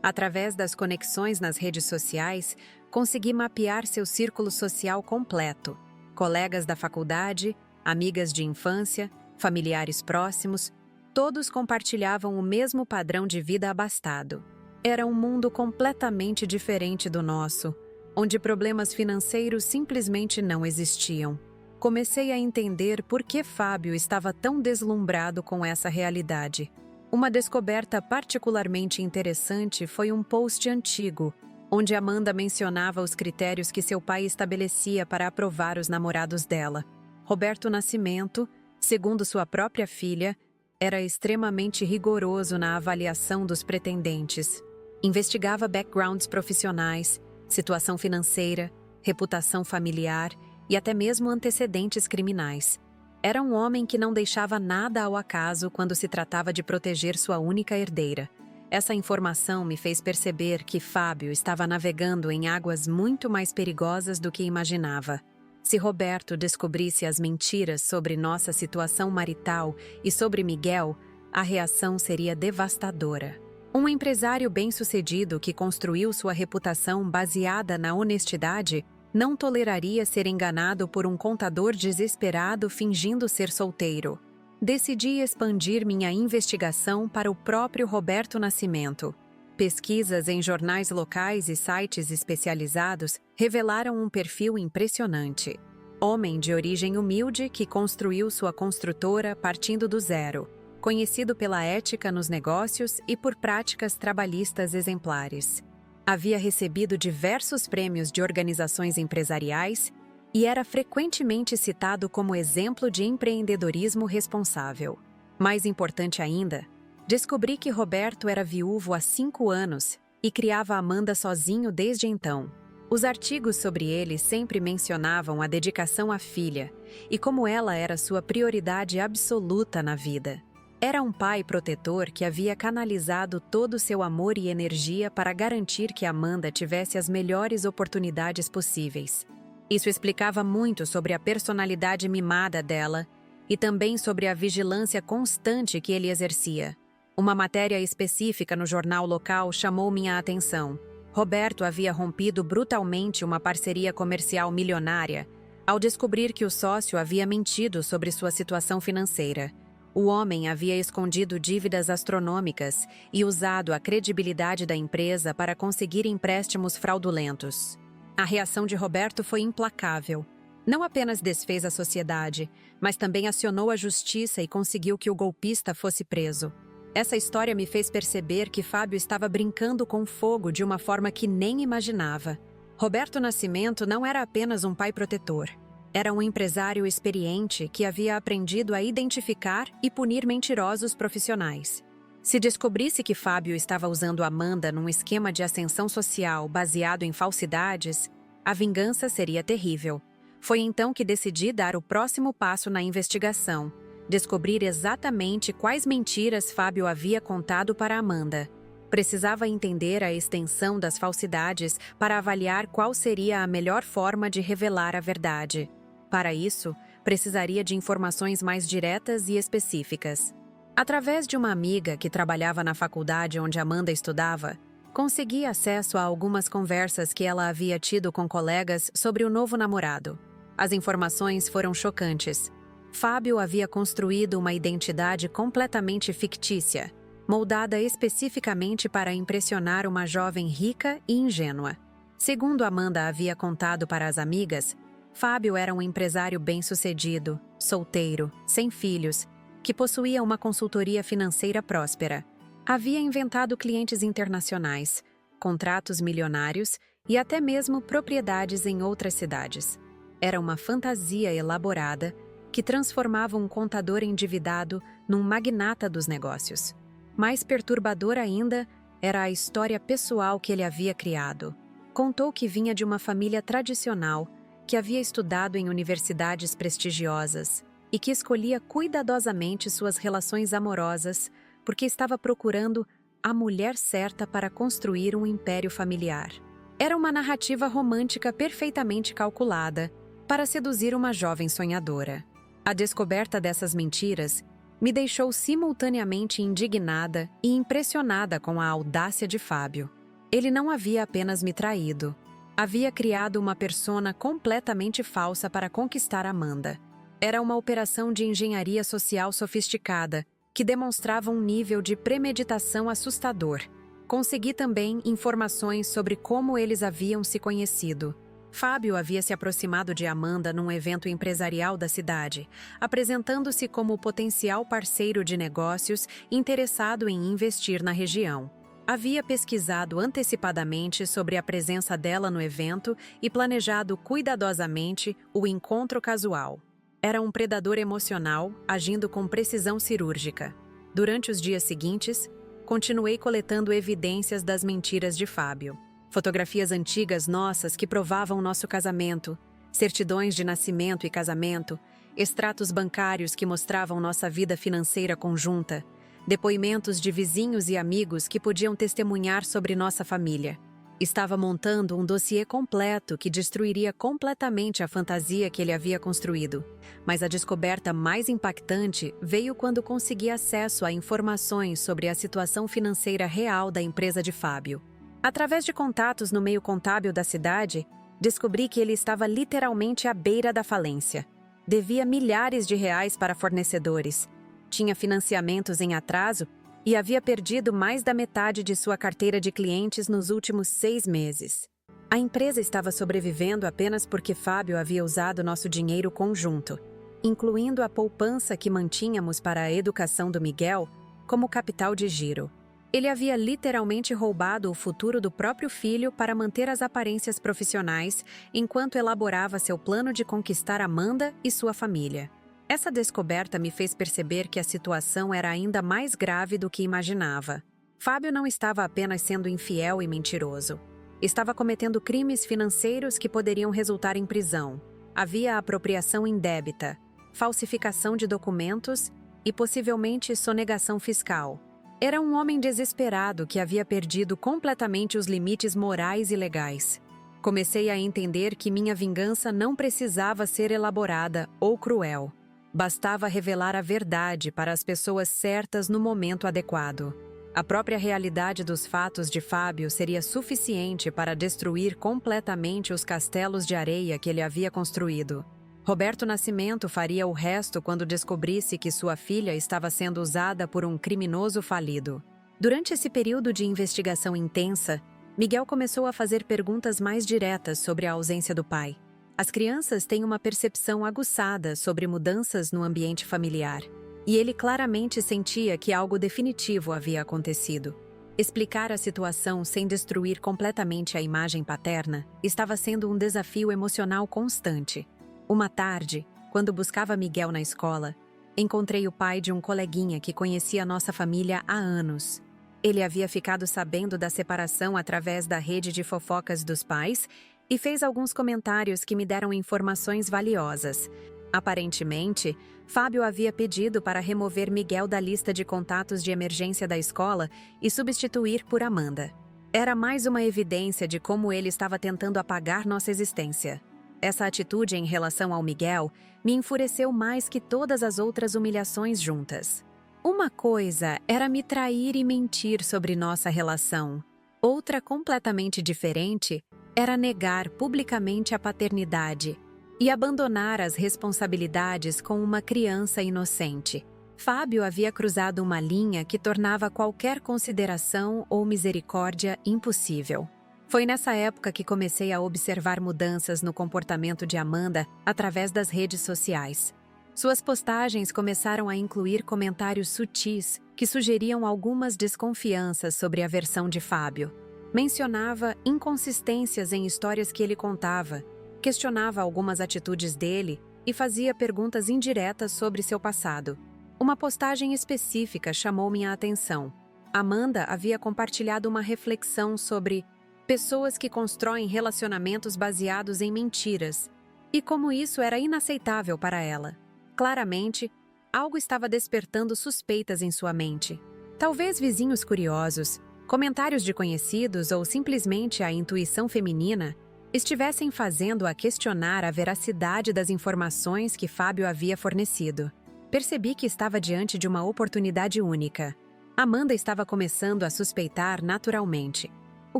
Através das conexões nas redes sociais, consegui mapear seu círculo social completo. Colegas da faculdade, amigas de infância, familiares próximos, todos compartilhavam o mesmo padrão de vida abastado. Era um mundo completamente diferente do nosso, onde problemas financeiros simplesmente não existiam. Comecei a entender por que Fábio estava tão deslumbrado com essa realidade. Uma descoberta particularmente interessante foi um post antigo, onde Amanda mencionava os critérios que seu pai estabelecia para aprovar os namorados dela. Roberto Nascimento, segundo sua própria filha, era extremamente rigoroso na avaliação dos pretendentes. Investigava backgrounds profissionais, situação financeira, reputação familiar e até mesmo antecedentes criminais. Era um homem que não deixava nada ao acaso quando se tratava de proteger sua única herdeira. Essa informação me fez perceber que Fábio estava navegando em águas muito mais perigosas do que imaginava. Se Roberto descobrisse as mentiras sobre nossa situação marital e sobre Miguel, a reação seria devastadora. Um empresário bem-sucedido que construiu sua reputação baseada na honestidade não toleraria ser enganado por um contador desesperado fingindo ser solteiro. Decidi expandir minha investigação para o próprio Roberto Nascimento. Pesquisas em jornais locais e sites especializados revelaram um perfil impressionante. Homem de origem humilde que construiu sua construtora partindo do zero, conhecido pela ética nos negócios e por práticas trabalhistas exemplares. Havia recebido diversos prêmios de organizações empresariais e era frequentemente citado como exemplo de empreendedorismo responsável. Mais importante ainda, descobri que Roberto era viúvo há 5 anos e criava Amanda sozinho desde então. Os artigos sobre ele sempre mencionavam a dedicação à filha e como ela era sua prioridade absoluta na vida. Era um pai protetor que havia canalizado todo o seu amor e energia para garantir que Amanda tivesse as melhores oportunidades possíveis. Isso explicava muito sobre a personalidade mimada dela e também sobre a vigilância constante que ele exercia. Uma matéria específica no jornal local chamou minha atenção. Roberto havia rompido brutalmente uma parceria comercial milionária ao descobrir que o sócio havia mentido sobre sua situação financeira. O homem havia escondido dívidas astronômicas e usado a credibilidade da empresa para conseguir empréstimos fraudulentos. A reação de Roberto foi implacável. Não apenas desfez a sociedade, mas também acionou a justiça e conseguiu que o golpista fosse preso. Essa história me fez perceber que Fábio estava brincando com fogo de uma forma que nem imaginava. Roberto Nascimento não era apenas um pai protetor. Era um empresário experiente que havia aprendido a identificar e punir mentirosos profissionais. Se descobrisse que Fábio estava usando Amanda num esquema de ascensão social baseado em falsidades, a vingança seria terrível. Foi então que decidi dar o próximo passo na investigação, descobrir exatamente quais mentiras Fábio havia contado para Amanda. Precisava entender a extensão das falsidades para avaliar qual seria a melhor forma de revelar a verdade. Para isso, precisaria de informações mais diretas e específicas. Através de uma amiga que trabalhava na faculdade onde Amanda estudava, consegui acesso a algumas conversas que ela havia tido com colegas sobre o novo namorado. As informações foram chocantes. Fábio havia construído uma identidade completamente fictícia, moldada especificamente para impressionar uma jovem rica e ingênua. Segundo Amanda havia contado para as amigas, Fábio era um empresário bem-sucedido, solteiro, sem filhos, que possuía uma consultoria financeira próspera. Havia inventado clientes internacionais, contratos milionários e até mesmo propriedades em outras cidades. Era uma fantasia elaborada que transformava um contador endividado num magnata dos negócios. Mais perturbador ainda era a história pessoal que ele havia criado. Contou que vinha de uma família tradicional, que havia estudado em universidades prestigiosas e que escolhia cuidadosamente suas relações amorosas porque estava procurando a mulher certa para construir um império familiar. Era uma narrativa romântica perfeitamente calculada para seduzir uma jovem sonhadora. A descoberta dessas mentiras me deixou simultaneamente indignada e impressionada com a audácia de Fábio. Ele não havia apenas me traído. Havia criado uma persona completamente falsa para conquistar Amanda. Era uma operação de engenharia social sofisticada, que demonstrava um nível de premeditação assustador. Consegui também informações sobre como eles haviam se conhecido. Fábio havia se aproximado de Amanda num evento empresarial da cidade, apresentando-se como potencial parceiro de negócios interessado em investir na região. Havia pesquisado antecipadamente sobre a presença dela no evento e planejado cuidadosamente o encontro casual. Era um predador emocional, agindo com precisão cirúrgica. Durante os dias seguintes, continuei coletando evidências das mentiras de Fábio. Fotografias antigas nossas que provavam nosso casamento, certidões de nascimento e casamento, extratos bancários que mostravam nossa vida financeira conjunta, depoimentos de vizinhos e amigos que podiam testemunhar sobre nossa família. Estava montando um dossiê completo que destruiria completamente a fantasia que ele havia construído. Mas a descoberta mais impactante veio quando consegui acesso a informações sobre a situação financeira real da empresa de Fábio. Através de contatos no meio contábil da cidade, descobri que ele estava literalmente à beira da falência. Devia milhares de reais para fornecedores, tinha financiamentos em atraso e havia perdido mais da metade de sua carteira de clientes nos últimos 6 meses. A empresa estava sobrevivendo apenas porque Fábio havia usado nosso dinheiro conjunto, incluindo a poupança que mantínhamos para a educação do Miguel, como capital de giro. Ele havia literalmente roubado o futuro do próprio filho para manter as aparências profissionais enquanto elaborava seu plano de conquistar Amanda e sua família. Essa descoberta me fez perceber que a situação era ainda mais grave do que imaginava. Fábio não estava apenas sendo infiel e mentiroso. Estava cometendo crimes financeiros que poderiam resultar em prisão. Havia apropriação indébita, falsificação de documentos e possivelmente sonegação fiscal. Era um homem desesperado que havia perdido completamente os limites morais e legais. Comecei a entender que minha vingança não precisava ser elaborada ou cruel. Bastava revelar a verdade para as pessoas certas no momento adequado. A própria realidade dos fatos de Fábio seria suficiente para destruir completamente os castelos de areia que ele havia construído. Roberto Nascimento faria o resto quando descobrisse que sua filha estava sendo usada por um criminoso falido. Durante esse período de investigação intensa, Miguel começou a fazer perguntas mais diretas sobre a ausência do pai. As crianças têm uma percepção aguçada sobre mudanças no ambiente familiar, e ele claramente sentia que algo definitivo havia acontecido. Explicar a situação sem destruir completamente a imagem paterna estava sendo um desafio emocional constante. Uma tarde, quando buscava Miguel na escola, encontrei o pai de um coleguinha que conhecia nossa família há anos. Ele havia ficado sabendo da separação através da rede de fofocas dos pais e fez alguns comentários que me deram informações valiosas. Aparentemente, Fábio havia pedido para remover Miguel da lista de contatos de emergência da escola e substituir por Amanda. Era mais uma evidência de como ele estava tentando apagar nossa existência. Essa atitude em relação ao Miguel me enfureceu mais que todas as outras humilhações juntas. Uma coisa era me trair e mentir sobre nossa relação. Outra completamente diferente era negar publicamente a paternidade e abandonar as responsabilidades com uma criança inocente. Fábio havia cruzado uma linha que tornava qualquer consideração ou misericórdia impossível. Foi nessa época que comecei a observar mudanças no comportamento de Amanda através das redes sociais. Suas postagens começaram a incluir comentários sutis que sugeriam algumas desconfianças sobre a versão de Fábio. Mencionava inconsistências em histórias que ele contava, questionava algumas atitudes dele e fazia perguntas indiretas sobre seu passado. Uma postagem específica chamou minha atenção. Amanda havia compartilhado uma reflexão sobre pessoas que constroem relacionamentos baseados em mentiras e como isso era inaceitável para ela. Claramente, algo estava despertando suspeitas em sua mente. Talvez vizinhos curiosos, comentários de conhecidos ou simplesmente a intuição feminina estivessem fazendo-a questionar a veracidade das informações que Fábio havia fornecido. Percebi que estava diante de uma oportunidade única. Amanda estava começando a suspeitar naturalmente, o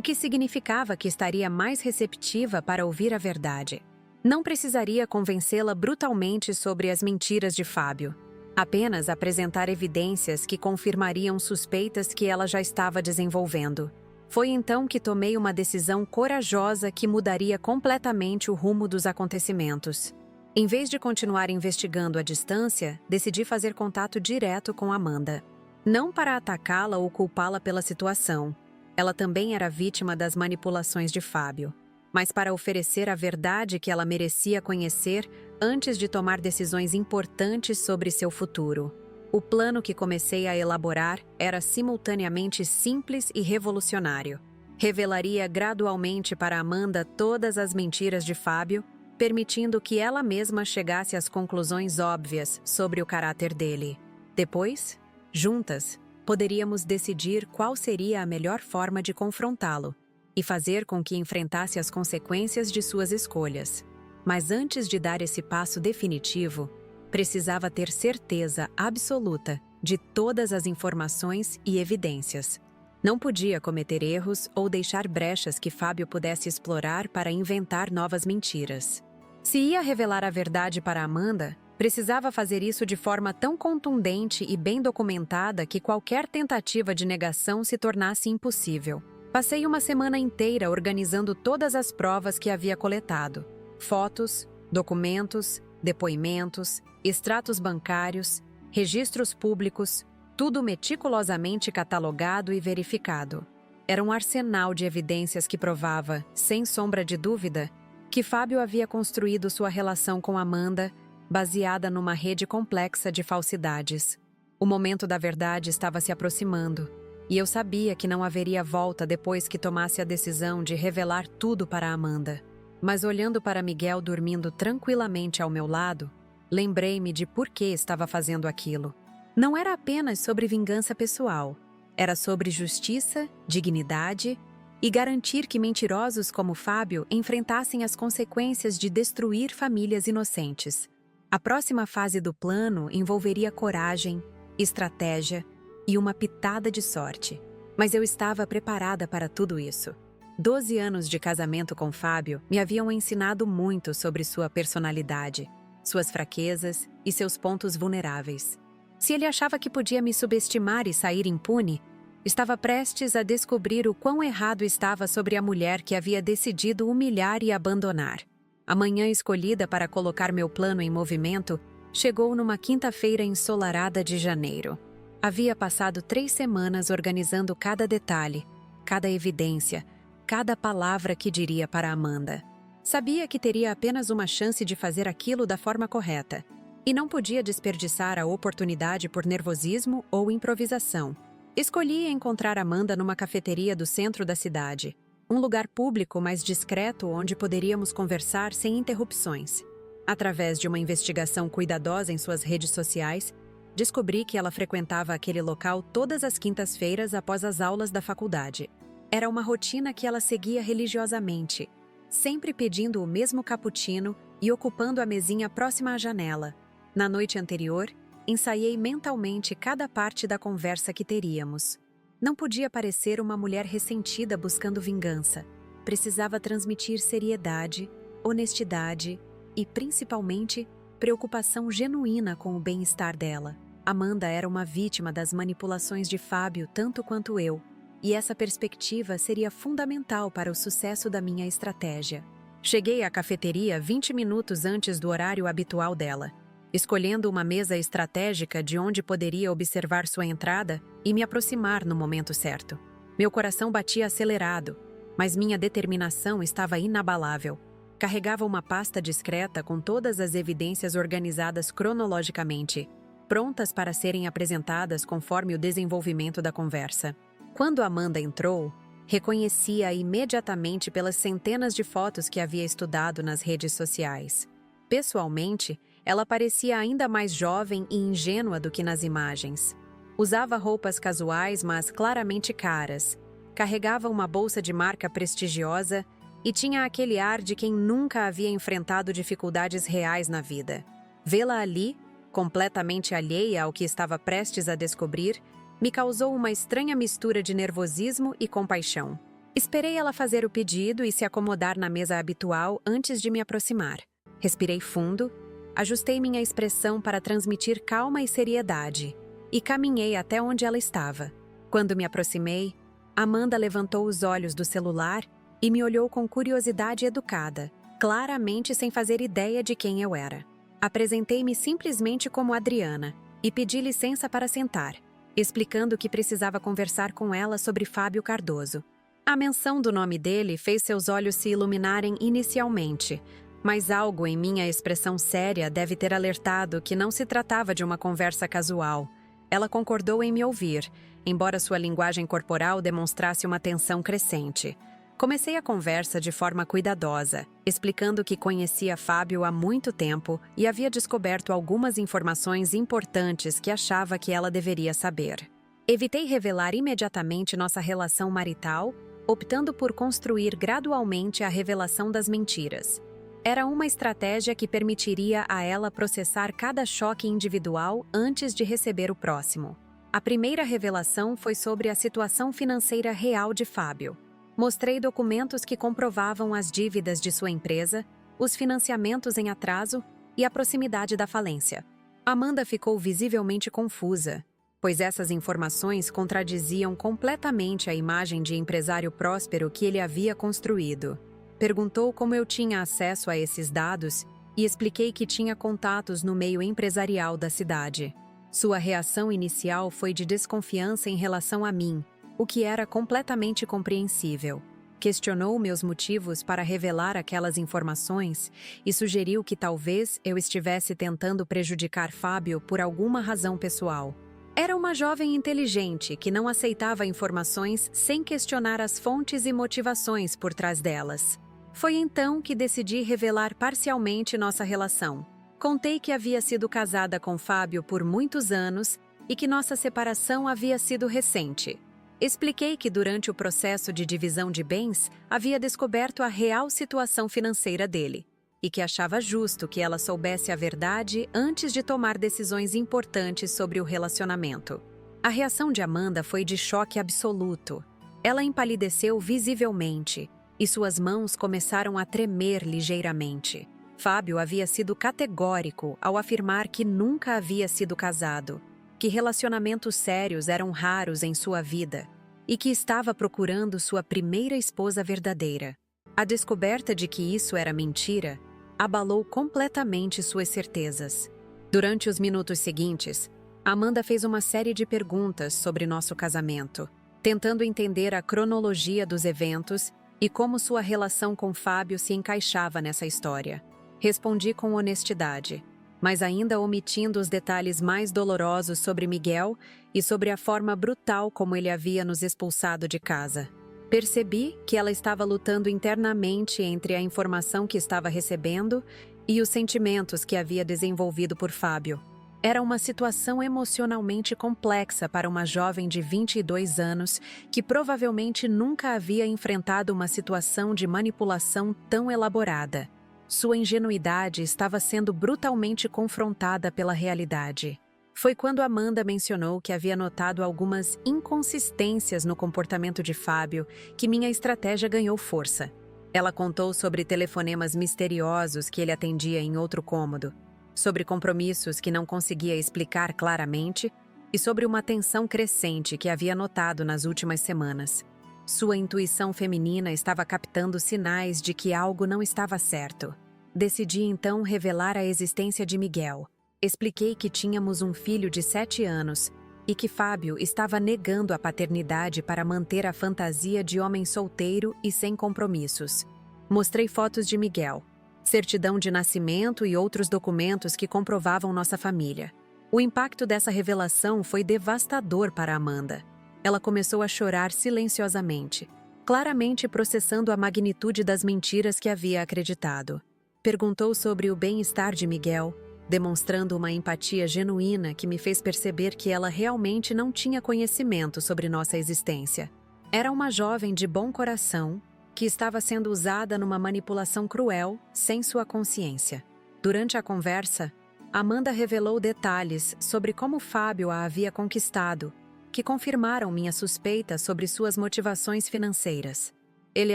que significava que estaria mais receptiva para ouvir a verdade. Não precisaria convencê-la brutalmente sobre as mentiras de Fábio. Apenas apresentar evidências que confirmariam suspeitas que ela já estava desenvolvendo. Foi então que tomei uma decisão corajosa que mudaria completamente o rumo dos acontecimentos. Em vez de continuar investigando à distância, decidi fazer contato direto com Amanda. Não para atacá-la ou culpá-la pela situação. Ela também era vítima das manipulações de Fábio. Mas para oferecer a verdade que ela merecia conhecer antes de tomar decisões importantes sobre seu futuro. O plano que comecei a elaborar era simultaneamente simples e revolucionário. Revelaria gradualmente para Amanda todas as mentiras de Fábio, permitindo que ela mesma chegasse às conclusões óbvias sobre o caráter dele. Depois, juntas, poderíamos decidir qual seria a melhor forma de confrontá-lo e fazer com que enfrentasse as consequências de suas escolhas. Mas antes de dar esse passo definitivo, precisava ter certeza absoluta de todas as informações e evidências. Não podia cometer erros ou deixar brechas que Fábio pudesse explorar para inventar novas mentiras. Se ia revelar a verdade para Amanda, precisava fazer isso de forma tão contundente e bem documentada que qualquer tentativa de negação se tornasse impossível. Passei uma semana inteira organizando todas as provas que havia coletado. Fotos, documentos, depoimentos, extratos bancários, registros públicos, tudo meticulosamente catalogado e verificado. Era um arsenal de evidências que provava, sem sombra de dúvida, que Fábio havia construído sua relação com Amanda, baseada numa rede complexa de falsidades. O momento da verdade estava se aproximando, e eu sabia que não haveria volta depois que tomasse a decisão de revelar tudo para Amanda. Mas olhando para Miguel dormindo tranquilamente ao meu lado, lembrei-me de por que estava fazendo aquilo. Não era apenas sobre vingança pessoal. Era sobre justiça, dignidade e garantir que mentirosos como Fábio enfrentassem as consequências de destruir famílias inocentes. A próxima fase do plano envolveria coragem, estratégia e uma pitada de sorte. Mas eu estava preparada para tudo isso. 12 anos de casamento com Fábio me haviam ensinado muito sobre sua personalidade, suas fraquezas e seus pontos vulneráveis. Se ele achava que podia me subestimar e sair impune, estava prestes a descobrir o quão errado estava sobre a mulher que havia decidido humilhar e abandonar. A manhã escolhida para colocar meu plano em movimento chegou numa quinta-feira ensolarada de janeiro. Havia passado 3 semanas organizando cada detalhe, cada evidência, cada palavra que diria para Amanda. Sabia que teria apenas uma chance de fazer aquilo da forma correta, e não podia desperdiçar a oportunidade por nervosismo ou improvisação. Escolhi encontrar Amanda numa cafeteria do centro da cidade, um lugar público mais discreto onde poderíamos conversar sem interrupções. Através de uma investigação cuidadosa em suas redes sociais, descobri que ela frequentava aquele local todas as quintas-feiras após as aulas da faculdade. Era uma rotina que ela seguia religiosamente, sempre pedindo o mesmo cappuccino e ocupando a mesinha próxima à janela. Na noite anterior, ensaiei mentalmente cada parte da conversa que teríamos. Não podia parecer uma mulher ressentida buscando vingança. Precisava transmitir seriedade, honestidade e, principalmente, preocupação genuína com o bem-estar dela. Amanda era uma vítima das manipulações de Fábio tanto quanto eu, e essa perspectiva seria fundamental para o sucesso da minha estratégia. Cheguei à cafeteria 20 minutos antes do horário habitual dela, escolhendo uma mesa estratégica de onde poderia observar sua entrada e me aproximar no momento certo. Meu coração batia acelerado, mas minha determinação estava inabalável. Carregava uma pasta discreta com todas as evidências organizadas cronologicamente, prontas para serem apresentadas conforme o desenvolvimento da conversa. Quando Amanda entrou, reconheci-a imediatamente pelas centenas de fotos que havia estudado nas redes sociais. Pessoalmente, ela parecia ainda mais jovem e ingênua do que nas imagens. Usava roupas casuais, mas claramente caras. Carregava uma bolsa de marca prestigiosa e tinha aquele ar de quem nunca havia enfrentado dificuldades reais na vida. Vê-la ali, completamente alheia ao que estava prestes a descobrir, me causou uma estranha mistura de nervosismo e compaixão. Esperei ela fazer o pedido e se acomodar na mesa habitual antes de me aproximar. Respirei fundo, ajustei minha expressão para transmitir calma e seriedade, e caminhei até onde ela estava. Quando me aproximei, Amanda levantou os olhos do celular e me olhou com curiosidade educada, claramente sem fazer ideia de quem eu era. Apresentei-me simplesmente como Adriana e pedi licença para sentar, explicando que precisava conversar com ela sobre Fábio Cardoso. A menção do nome dele fez seus olhos se iluminarem inicialmente, mas algo em minha expressão séria deve ter alertado que não se tratava de uma conversa casual. Ela concordou em me ouvir, embora sua linguagem corporal demonstrasse uma tensão crescente. Comecei a conversa de forma cuidadosa, explicando que conhecia Fábio há muito tempo e havia descoberto algumas informações importantes que achava que ela deveria saber. Evitei revelar imediatamente nossa relação marital, optando por construir gradualmente a revelação das mentiras. Era uma estratégia que permitiria a ela processar cada choque individual antes de receber o próximo. A primeira revelação foi sobre a situação financeira real de Fábio. Mostrei documentos que comprovavam as dívidas de sua empresa, os financiamentos em atraso e a proximidade da falência. Amanda ficou visivelmente confusa, pois essas informações contradiziam completamente a imagem de empresário próspero que ele havia construído. Perguntou como eu tinha acesso a esses dados e expliquei que tinha contatos no meio empresarial da cidade. Sua reação inicial foi de desconfiança em relação a mim, o que era completamente compreensível. Questionou meus motivos para revelar aquelas informações e sugeriu que talvez eu estivesse tentando prejudicar Fábio por alguma razão pessoal. Era uma jovem inteligente que não aceitava informações sem questionar as fontes e motivações por trás delas. Foi então que decidi revelar parcialmente nossa relação. Contei que havia sido casada com Fábio por muitos anos e que nossa separação havia sido recente. Expliquei que durante o processo de divisão de bens havia descoberto a real situação financeira dele e que achava justo que ela soubesse a verdade antes de tomar decisões importantes sobre o relacionamento. A reação de Amanda foi de choque absoluto. Ela empalideceu visivelmente e suas mãos começaram a tremer ligeiramente. Fábio havia sido categórico ao afirmar que nunca havia sido casado, que relacionamentos sérios eram raros em sua vida e que estava procurando sua primeira esposa verdadeira. A descoberta de que isso era mentira abalou completamente suas certezas. Durante os minutos seguintes, Amanda fez uma série de perguntas sobre nosso casamento, tentando entender a cronologia dos eventos e como sua relação com Fábio se encaixava nessa história. Respondi com honestidade, mas ainda omitindo os detalhes mais dolorosos sobre Miguel e sobre a forma brutal como ele havia nos expulsado de casa. Percebi que ela estava lutando internamente entre a informação que estava recebendo e os sentimentos que havia desenvolvido por Fábio. Era uma situação emocionalmente complexa para uma jovem de 22 anos que provavelmente nunca havia enfrentado uma situação de manipulação tão elaborada. Sua ingenuidade estava sendo brutalmente confrontada pela realidade. Foi quando Amanda mencionou que havia notado algumas inconsistências no comportamento de Fábio que minha estratégia ganhou força. Ela contou sobre telefonemas misteriosos que ele atendia em outro cômodo, sobre compromissos que não conseguia explicar claramente e sobre uma tensão crescente que havia notado nas últimas semanas. Sua intuição feminina estava captando sinais de que algo não estava certo. Decidi então revelar a existência de Miguel. Expliquei que tínhamos um filho de 7 anos e que Fábio estava negando a paternidade para manter a fantasia de homem solteiro e sem compromissos. Mostrei fotos de Miguel, certidão de nascimento e outros documentos que comprovavam nossa família. O impacto dessa revelação foi devastador para Amanda. Ela começou a chorar silenciosamente, claramente processando a magnitude das mentiras que havia acreditado. Perguntou sobre o bem-estar de Miguel, demonstrando uma empatia genuína que me fez perceber que ela realmente não tinha conhecimento sobre nossa existência. Era uma jovem de bom coração que estava sendo usada numa manipulação cruel, sem sua consciência. Durante a conversa, Amanda revelou detalhes sobre como Fábio a havia conquistado, que confirmaram minha suspeita sobre suas motivações financeiras. Ele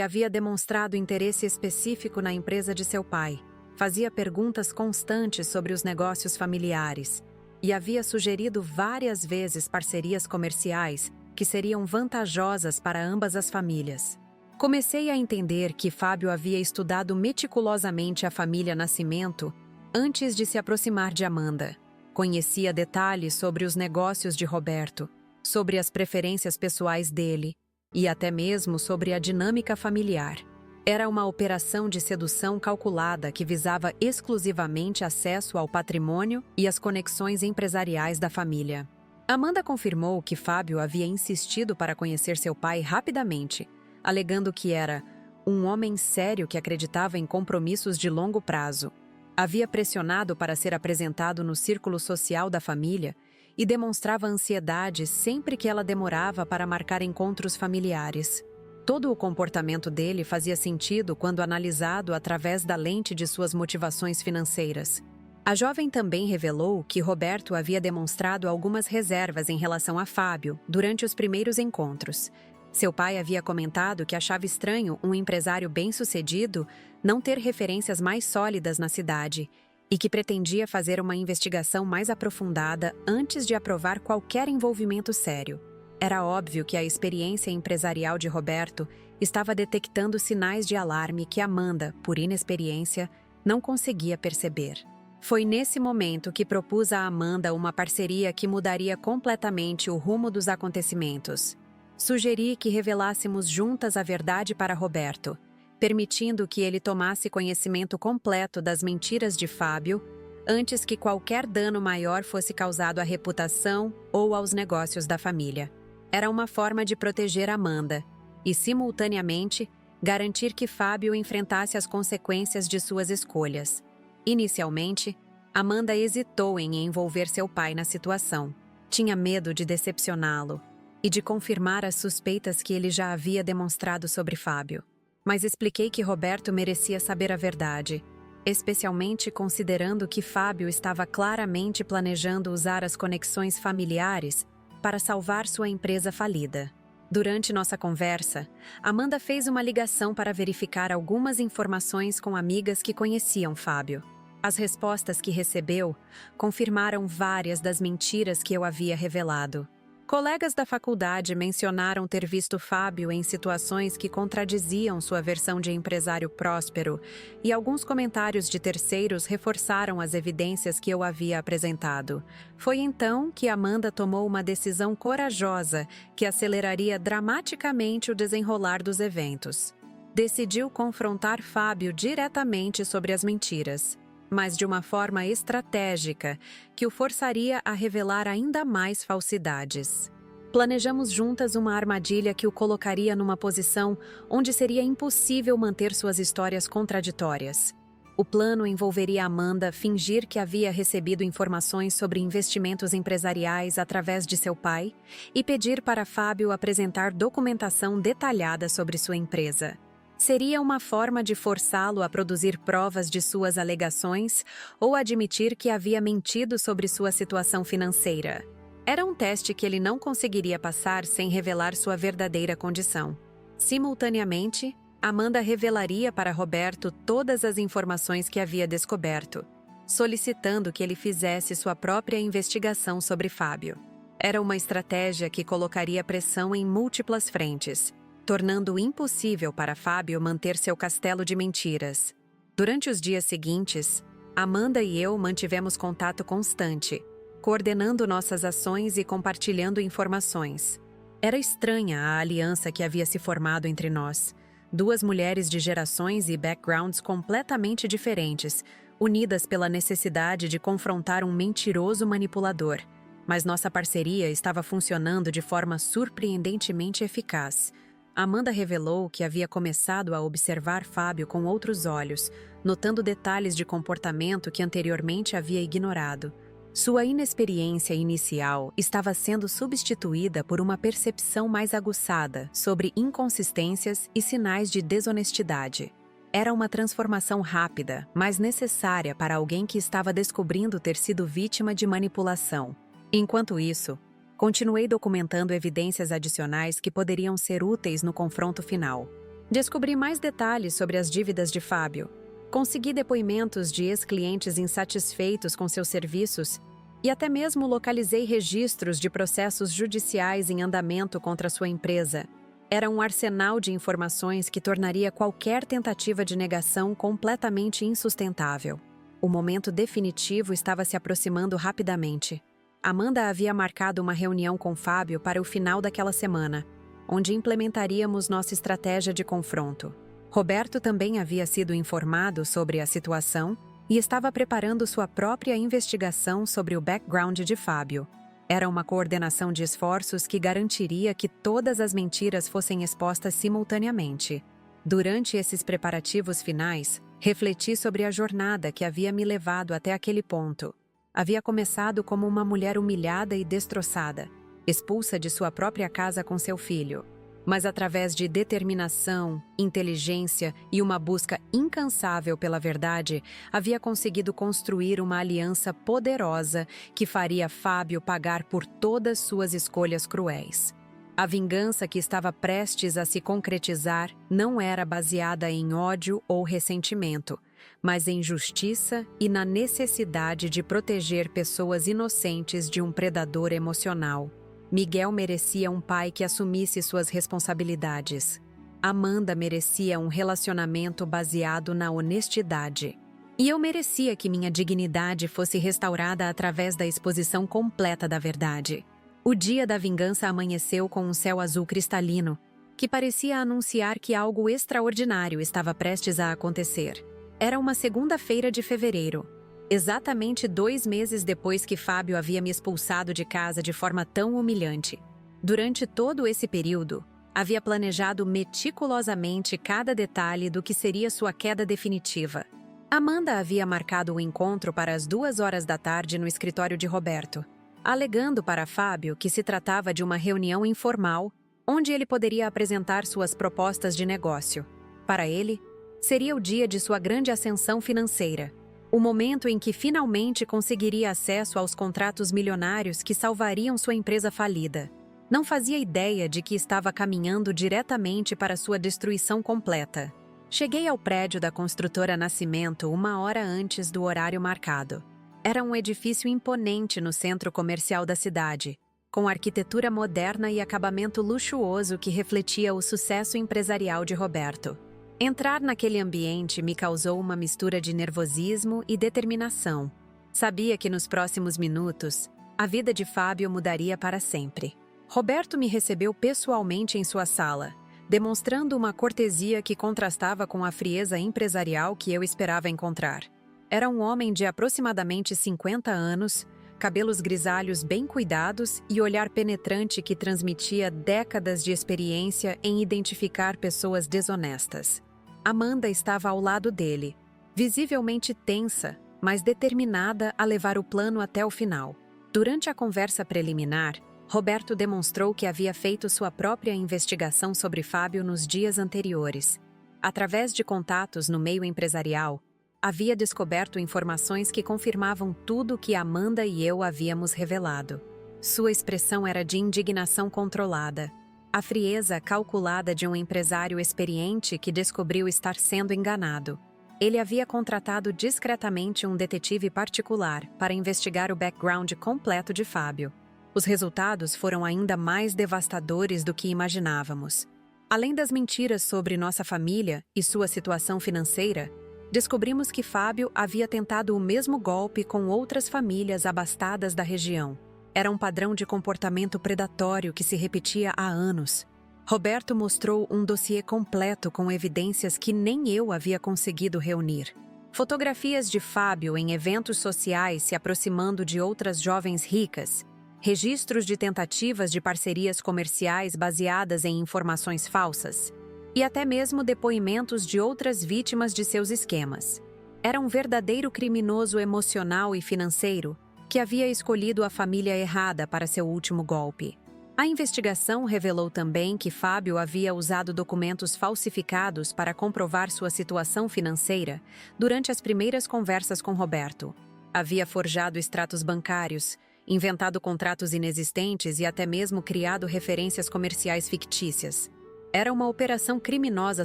havia demonstrado interesse específico na empresa de seu pai, fazia perguntas constantes sobre os negócios familiares e havia sugerido várias vezes parcerias comerciais que seriam vantajosas para ambas as famílias. Comecei a entender que Fábio havia estudado meticulosamente a família Nascimento antes de se aproximar de Amanda. Conhecia detalhes sobre os negócios de Roberto, sobre as preferências pessoais dele e até mesmo sobre a dinâmica familiar. Era uma operação de sedução calculada que visava exclusivamente acesso ao patrimônio e às conexões empresariais da família. Amanda confirmou que Fábio havia insistido para conhecer seu pai rapidamente, alegando que era um homem sério que acreditava em compromissos de longo prazo. Havia pressionado para ser apresentado no círculo social da família e demonstrava ansiedade sempre que ela demorava para marcar encontros familiares. Todo o comportamento dele fazia sentido quando analisado através da lente de suas motivações financeiras. A jovem também revelou que Roberto havia demonstrado algumas reservas em relação a Fábio durante os primeiros encontros. Seu pai havia comentado que achava estranho um empresário bem-sucedido não ter referências mais sólidas na cidade e que pretendia fazer uma investigação mais aprofundada antes de aprovar qualquer envolvimento sério. Era óbvio que a experiência empresarial de Roberto estava detectando sinais de alarme que Amanda, por inexperiência, não conseguia perceber. Foi nesse momento que propus a Amanda uma parceria que mudaria completamente o rumo dos acontecimentos. Sugeri que revelássemos juntas a verdade para Roberto, permitindo que ele tomasse conhecimento completo das mentiras de Fábio antes que qualquer dano maior fosse causado à reputação ou aos negócios da família. Era uma forma de proteger Amanda e, simultaneamente, garantir que Fábio enfrentasse as consequências de suas escolhas. Inicialmente, Amanda hesitou em envolver seu pai na situação. Tinha medo de decepcioná-lo e de confirmar as suspeitas que ele já havia demonstrado sobre Fábio. Mas expliquei que Roberto merecia saber a verdade, especialmente considerando que Fábio estava claramente planejando usar as conexões familiares para salvar sua empresa falida. Durante nossa conversa, Amanda fez uma ligação para verificar algumas informações com amigas que conheciam Fábio. As respostas que recebeu confirmaram várias das mentiras que eu havia revelado. Colegas da faculdade mencionaram ter visto Fábio em situações que contradiziam sua versão de empresário próspero, e alguns comentários de terceiros reforçaram as evidências que eu havia apresentado. Foi então que Amanda tomou uma decisão corajosa que aceleraria dramaticamente o desenrolar dos eventos. Decidiu confrontar Fábio diretamente sobre as mentiras, mas de uma forma estratégica, que o forçaria a revelar ainda mais falsidades. Planejamos juntas uma armadilha que o colocaria numa posição onde seria impossível manter suas histórias contraditórias. O plano envolveria Amanda fingir que havia recebido informações sobre investimentos empresariais através de seu pai e pedir para Fábio apresentar documentação detalhada sobre sua empresa. Seria uma forma de forçá-lo a produzir provas de suas alegações ou admitir que havia mentido sobre sua situação financeira. Era um teste que ele não conseguiria passar sem revelar sua verdadeira condição. Simultaneamente, Amanda revelaria para Roberto todas as informações que havia descoberto, solicitando que ele fizesse sua própria investigação sobre Fábio. Era uma estratégia que colocaria pressão em múltiplas frentes, tornando impossível para Fábio manter seu castelo de mentiras. Durante os dias seguintes, Amanda e eu mantivemos contato constante, coordenando nossas ações e compartilhando informações. Era estranha a aliança que havia se formado entre nós. Duas mulheres de gerações e backgrounds completamente diferentes, unidas pela necessidade de confrontar um mentiroso manipulador. Mas nossa parceria estava funcionando de forma surpreendentemente eficaz. Amanda revelou que havia começado a observar Fábio com outros olhos, notando detalhes de comportamento que anteriormente havia ignorado. Sua inexperiência inicial estava sendo substituída por uma percepção mais aguçada sobre inconsistências e sinais de desonestidade. Era uma transformação rápida, mas necessária para alguém que estava descobrindo ter sido vítima de manipulação. Enquanto isso, continuei documentando evidências adicionais que poderiam ser úteis no confronto final. Descobri mais detalhes sobre as dívidas de Fábio. Consegui depoimentos de ex-clientes insatisfeitos com seus serviços E até mesmo localizei registros de processos judiciais em andamento contra sua empresa. Era um arsenal de informações que tornaria qualquer tentativa de negação completamente insustentável. O momento definitivo estava se aproximando rapidamente. Amanda havia marcado uma reunião com Fábio para o final daquela semana, onde implementaríamos nossa estratégia de confronto. Roberto também havia sido informado sobre a situação e estava preparando sua própria investigação sobre o background de Fábio. Era uma coordenação de esforços que garantiria que todas as mentiras fossem expostas simultaneamente. Durante esses preparativos finais, refleti sobre a jornada que havia me levado até aquele ponto. Havia começado como uma mulher humilhada e destroçada, expulsa de sua própria casa com seu filho. Mas através de determinação, inteligência e uma busca incansável pela verdade, havia conseguido construir uma aliança poderosa que faria Fábio pagar por todas suas escolhas cruéis. A vingança que estava prestes a se concretizar não era baseada em ódio ou ressentimento, mas em justiça e na necessidade de proteger pessoas inocentes de um predador emocional. Miguel merecia um pai que assumisse suas responsabilidades. Amanda merecia um relacionamento baseado na honestidade. E eu merecia que minha dignidade fosse restaurada através da exposição completa da verdade. O dia da vingança amanheceu com um céu azul cristalino, que parecia anunciar que algo extraordinário estava prestes a acontecer. Era uma segunda-feira de fevereiro. Exatamente 2 meses depois que Fábio havia me expulsado de casa de forma tão humilhante. Durante todo esse período, havia planejado meticulosamente cada detalhe do que seria sua queda definitiva. Amanda havia marcado o encontro para as 2 horas da tarde no escritório de Roberto, alegando para Fábio que se tratava de uma reunião informal, onde ele poderia apresentar suas propostas de negócio. Para ele, seria o dia de sua grande ascensão financeira. O momento em que finalmente conseguiria acesso aos contratos milionários que salvariam sua empresa falida. Não fazia ideia de que estava caminhando diretamente para sua destruição completa. Cheguei ao prédio da construtora Nascimento 1 hora antes do horário marcado. Era um edifício imponente no centro comercial da cidade, com arquitetura moderna e acabamento luxuoso que refletia o sucesso empresarial de Roberto. Entrar naquele ambiente me causou uma mistura de nervosismo e determinação. Sabia que nos próximos minutos, a vida de Fábio mudaria para sempre. Roberto me recebeu pessoalmente em sua sala, demonstrando uma cortesia que contrastava com a frieza empresarial que eu esperava encontrar. Era um homem de aproximadamente 50 anos, cabelos grisalhos bem cuidados e olhar penetrante que transmitia décadas de experiência em identificar pessoas desonestas. Amanda estava ao lado dele, visivelmente tensa, mas determinada a levar o plano até o final. Durante a conversa preliminar, Roberto demonstrou que havia feito sua própria investigação sobre Fábio nos dias anteriores. Através de contatos no meio empresarial, havia descoberto informações que confirmavam tudo o que Amanda e eu havíamos revelado. Sua expressão era de indignação controlada, a frieza calculada de um empresário experiente que descobriu estar sendo enganado. Ele havia contratado discretamente um detetive particular para investigar o background completo de Fábio. Os resultados foram ainda mais devastadores do que imaginávamos. Além das mentiras sobre nossa família e sua situação financeira, descobrimos que Fábio havia tentado o mesmo golpe com outras famílias abastadas da região. Era um padrão de comportamento predatório que se repetia há anos. Roberto mostrou um dossiê completo com evidências que nem eu havia conseguido reunir. Fotografias de Fábio em eventos sociais se aproximando de outras jovens ricas, registros de tentativas de parcerias comerciais baseadas em informações falsas, e até mesmo depoimentos de outras vítimas de seus esquemas. Era um verdadeiro criminoso emocional e financeiro que havia escolhido a família errada para seu último golpe. A investigação revelou também que Fábio havia usado documentos falsificados para comprovar sua situação financeira durante as primeiras conversas com Roberto. Havia forjado extratos bancários, inventado contratos inexistentes e até mesmo criado referências comerciais fictícias. Era uma operação criminosa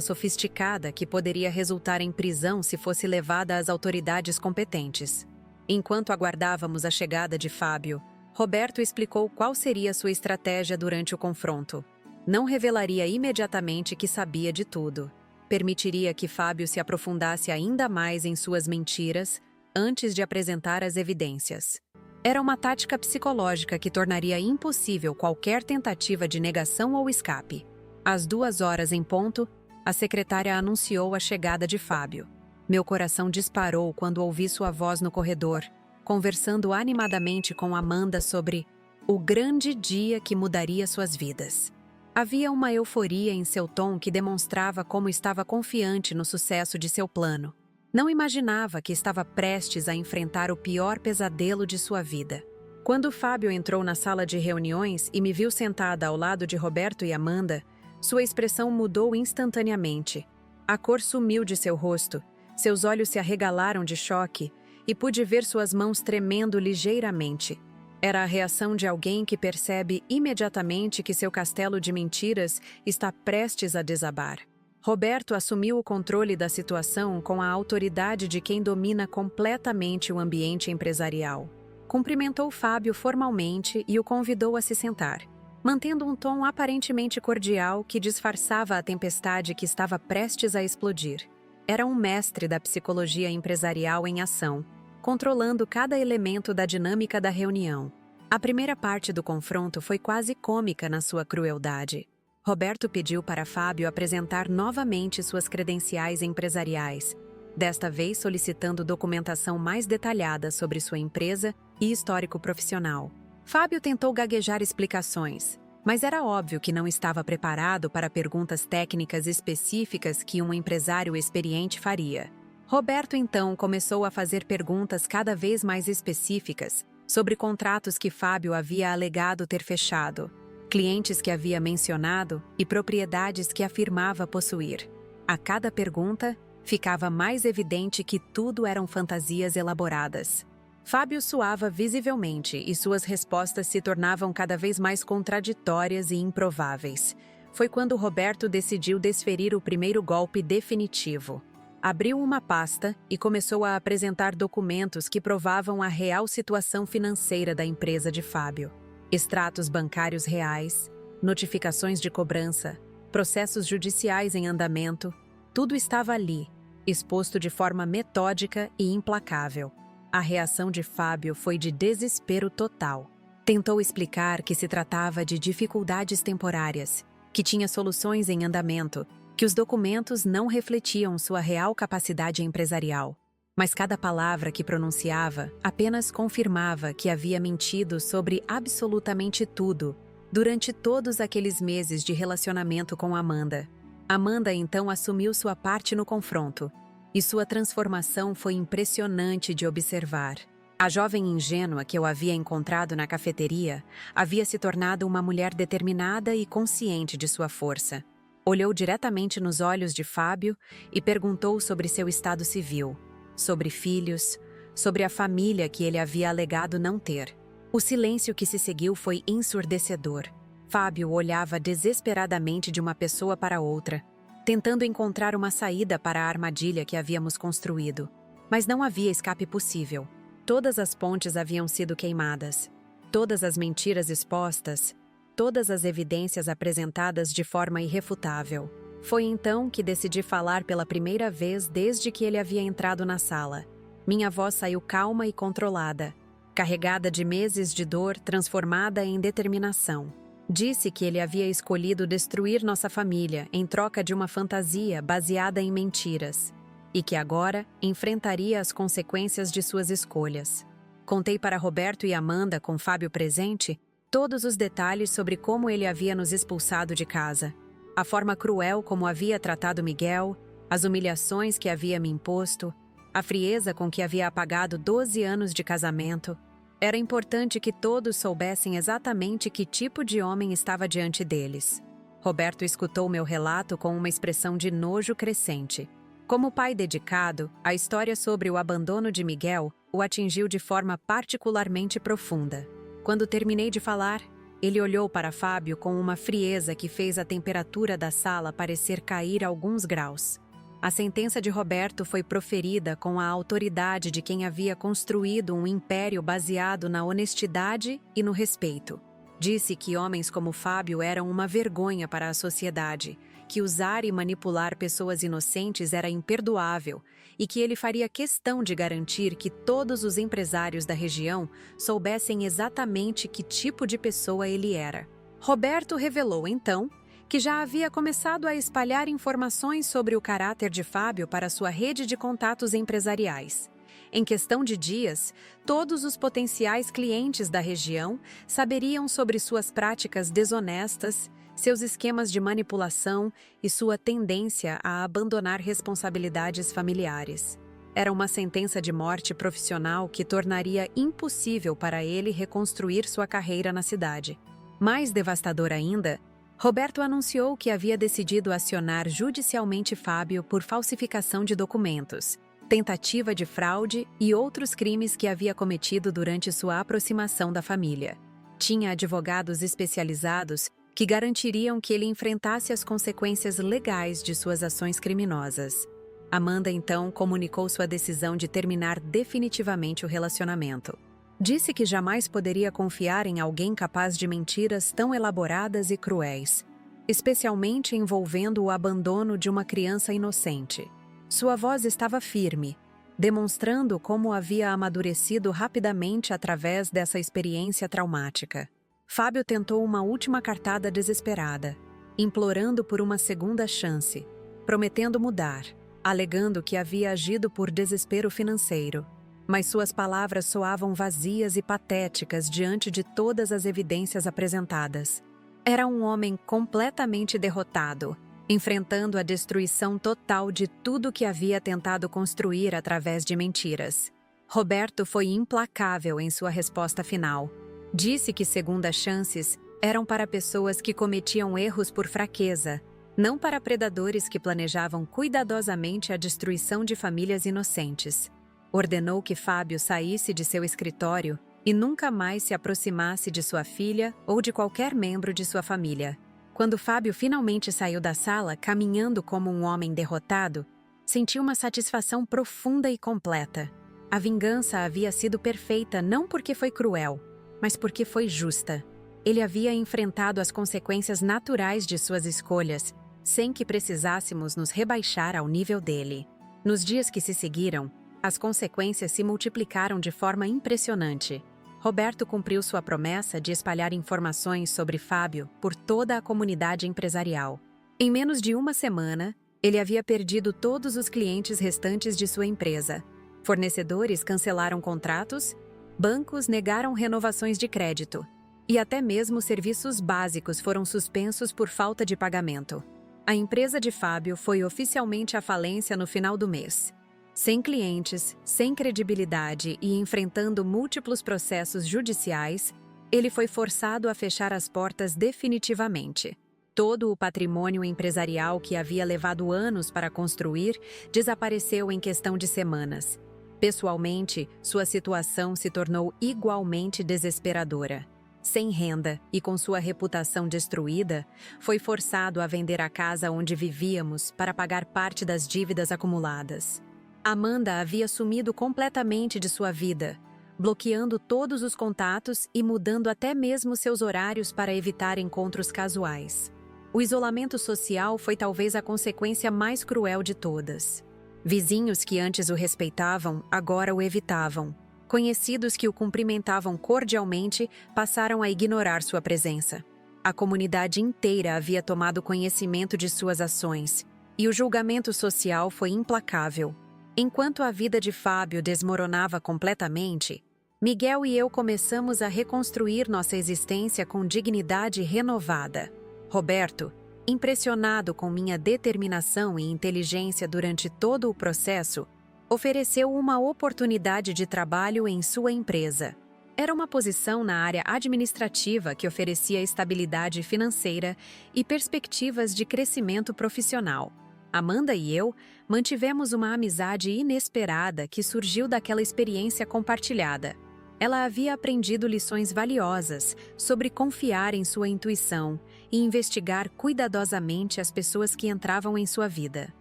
sofisticada que poderia resultar em prisão se fosse levada às autoridades competentes. Enquanto aguardávamos a chegada de Fábio, Roberto explicou qual seria sua estratégia durante o confronto. Não revelaria imediatamente que sabia de tudo. Permitiria que Fábio se aprofundasse ainda mais em suas mentiras antes de apresentar as evidências. Era uma tática psicológica que tornaria impossível qualquer tentativa de negação ou escape. Às 2h em ponto, a secretária anunciou a chegada de Fábio. Meu coração disparou quando ouvi sua voz no corredor, conversando animadamente com Amanda sobre o grande dia que mudaria suas vidas. Havia uma euforia em seu tom que demonstrava como estava confiante no sucesso de seu plano. Não imaginava que estava prestes a enfrentar o pior pesadelo de sua vida. Quando Fábio entrou na sala de reuniões e me viu sentada ao lado de Roberto e Amanda, sua expressão mudou instantaneamente. A cor sumiu de seu rosto, seus olhos se arregalaram de choque e pude ver suas mãos tremendo ligeiramente. Era a reação de alguém que percebe imediatamente que seu castelo de mentiras está prestes a desabar. Roberto assumiu o controle da situação com a autoridade de quem domina completamente o ambiente empresarial. Cumprimentou Fábio formalmente e o convidou a se sentar, mantendo um tom aparentemente cordial que disfarçava a tempestade que estava prestes a explodir. Era um mestre da psicologia empresarial em ação, controlando cada elemento da dinâmica da reunião. A primeira parte do confronto foi quase cômica na sua crueldade. Roberto pediu para Fábio apresentar novamente suas credenciais empresariais, desta vez solicitando documentação mais detalhada sobre sua empresa e histórico profissional. Fábio tentou gaguejar explicações, mas era óbvio que não estava preparado para perguntas técnicas específicas que um empresário experiente faria. Roberto então começou a fazer perguntas cada vez mais específicas sobre contratos que Fábio havia alegado ter fechado, clientes que havia mencionado e propriedades que afirmava possuir. A cada pergunta, ficava mais evidente que tudo eram fantasias elaboradas. Fábio suava visivelmente e suas respostas se tornavam cada vez mais contraditórias e improváveis. Foi quando Roberto decidiu desferir o primeiro golpe definitivo. Abriu uma pasta e começou a apresentar documentos que provavam a real situação financeira da empresa de Fábio. Extratos bancários reais, notificações de cobrança, processos judiciais em andamento, tudo estava ali, exposto de forma metódica e implacável. A reação de Fábio foi de desespero total. Tentou explicar que se tratava de dificuldades temporárias, que tinha soluções em andamento, que os documentos não refletiam sua real capacidade empresarial. Mas cada palavra que pronunciava apenas confirmava que havia mentido sobre absolutamente tudo durante todos aqueles meses de relacionamento com Amanda. Amanda então assumiu sua parte no confronto, e sua transformação foi impressionante de observar. A jovem ingênua que eu havia encontrado na cafeteria havia se tornado uma mulher determinada e consciente de sua força. Olhou diretamente nos olhos de Fábio e perguntou sobre seu estado civil, sobre filhos, sobre a família que ele havia alegado não ter. O silêncio que se seguiu foi ensurdecedor. Fábio olhava desesperadamente de uma pessoa para outra, tentando encontrar uma saída para a armadilha que havíamos construído. Mas não havia escape possível. Todas as pontes haviam sido queimadas. Todas as mentiras expostas, todas as evidências apresentadas de forma irrefutável. Foi então que decidi falar pela primeira vez desde que ele havia entrado na sala. Minha voz saiu calma e controlada, carregada de meses de dor transformada em determinação. Disse que ele havia escolhido destruir nossa família em troca de uma fantasia baseada em mentiras, e que agora enfrentaria as consequências de suas escolhas. Contei para Roberto e Amanda, com Fábio presente, todos os detalhes sobre como ele havia nos expulsado de casa, a forma cruel como havia tratado Miguel, as humilhações que havia me imposto, a frieza com que havia apagado 12 anos de casamento. Era importante que todos soubessem exatamente que tipo de homem estava diante deles. Roberto escutou meu relato com uma expressão de nojo crescente. Como pai dedicado, a história sobre o abandono de Miguel o atingiu de forma particularmente profunda. Quando terminei de falar, ele olhou para Fábio com uma frieza que fez a temperatura da sala parecer cair alguns graus. A sentença de Roberto foi proferida com a autoridade de quem havia construído um império baseado na honestidade e no respeito. Disse que homens como Fábio eram uma vergonha para a sociedade, que usar e manipular pessoas inocentes era imperdoável e que ele faria questão de garantir que todos os empresários da região soubessem exatamente que tipo de pessoa ele era. Roberto revelou, então, que já havia começado a espalhar informações sobre o caráter de Fábio para sua rede de contatos empresariais. Em questão de dias, todos os potenciais clientes da região saberiam sobre suas práticas desonestas, seus esquemas de manipulação e sua tendência a abandonar responsabilidades familiares. Era uma sentença de morte profissional que tornaria impossível para ele reconstruir sua carreira na cidade. Mais devastador ainda, Roberto anunciou que havia decidido acionar judicialmente Fábio por falsificação de documentos, tentativa de fraude e outros crimes que havia cometido durante sua aproximação da família. Tinha advogados especializados que garantiriam que ele enfrentasse as consequências legais de suas ações criminosas. Amanda, então, comunicou sua decisão de terminar definitivamente o relacionamento. Disse que jamais poderia confiar em alguém capaz de mentiras tão elaboradas e cruéis, especialmente envolvendo o abandono de uma criança inocente. Sua voz estava firme, demonstrando como havia amadurecido rapidamente através dessa experiência traumática. Fábio tentou uma última cartada desesperada, implorando por uma segunda chance, prometendo mudar, alegando que havia agido por desespero financeiro. Mas suas palavras soavam vazias e patéticas diante de todas as evidências apresentadas. Era um homem completamente derrotado, enfrentando a destruição total de tudo que havia tentado construir através de mentiras. Roberto foi implacável em sua resposta final. Disse que segundas chances eram para pessoas que cometiam erros por fraqueza, não para predadores que planejavam cuidadosamente a destruição de famílias inocentes. Ordenou que Fábio saísse de seu escritório e nunca mais se aproximasse de sua filha ou de qualquer membro de sua família. Quando Fábio finalmente saiu da sala, caminhando como um homem derrotado, sentiu uma satisfação profunda e completa. A vingança havia sido perfeita não porque foi cruel, mas porque foi justa. Ele havia enfrentado as consequências naturais de suas escolhas, sem que precisássemos nos rebaixar ao nível dele. Nos dias que se seguiram, as consequências se multiplicaram de forma impressionante. Roberto cumpriu sua promessa de espalhar informações sobre Fábio por toda a comunidade empresarial. Em menos de uma semana, ele havia perdido todos os clientes restantes de sua empresa. Fornecedores cancelaram contratos, bancos negaram renovações de crédito, e até mesmo serviços básicos foram suspensos por falta de pagamento. A empresa de Fábio foi oficialmente à falência no final do mês. Sem clientes, sem credibilidade e enfrentando múltiplos processos judiciais, ele foi forçado a fechar as portas definitivamente. Todo o patrimônio empresarial que havia levado anos para construir desapareceu em questão de semanas. Pessoalmente, sua situação se tornou igualmente desesperadora. Sem renda e com sua reputação destruída, foi forçado a vender a casa onde vivíamos para pagar parte das dívidas acumuladas. Amanda havia sumido completamente de sua vida, bloqueando todos os contatos e mudando até mesmo seus horários para evitar encontros casuais. O isolamento social foi talvez a consequência mais cruel de todas. Vizinhos que antes o respeitavam, agora o evitavam. Conhecidos que o cumprimentavam cordialmente passaram a ignorar sua presença. A comunidade inteira havia tomado conhecimento de suas ações, e o julgamento social foi implacável. Enquanto a vida de Fábio desmoronava completamente, Miguel e eu começamos a reconstruir nossa existência com dignidade renovada. Roberto, impressionado com minha determinação e inteligência durante todo o processo, ofereceu uma oportunidade de trabalho em sua empresa. Era uma posição na área administrativa que oferecia estabilidade financeira e perspectivas de crescimento profissional. Amanda e eu mantivemos uma amizade inesperada que surgiu daquela experiência compartilhada. Ela havia aprendido lições valiosas sobre confiar em sua intuição e investigar cuidadosamente as pessoas que entravam em sua vida.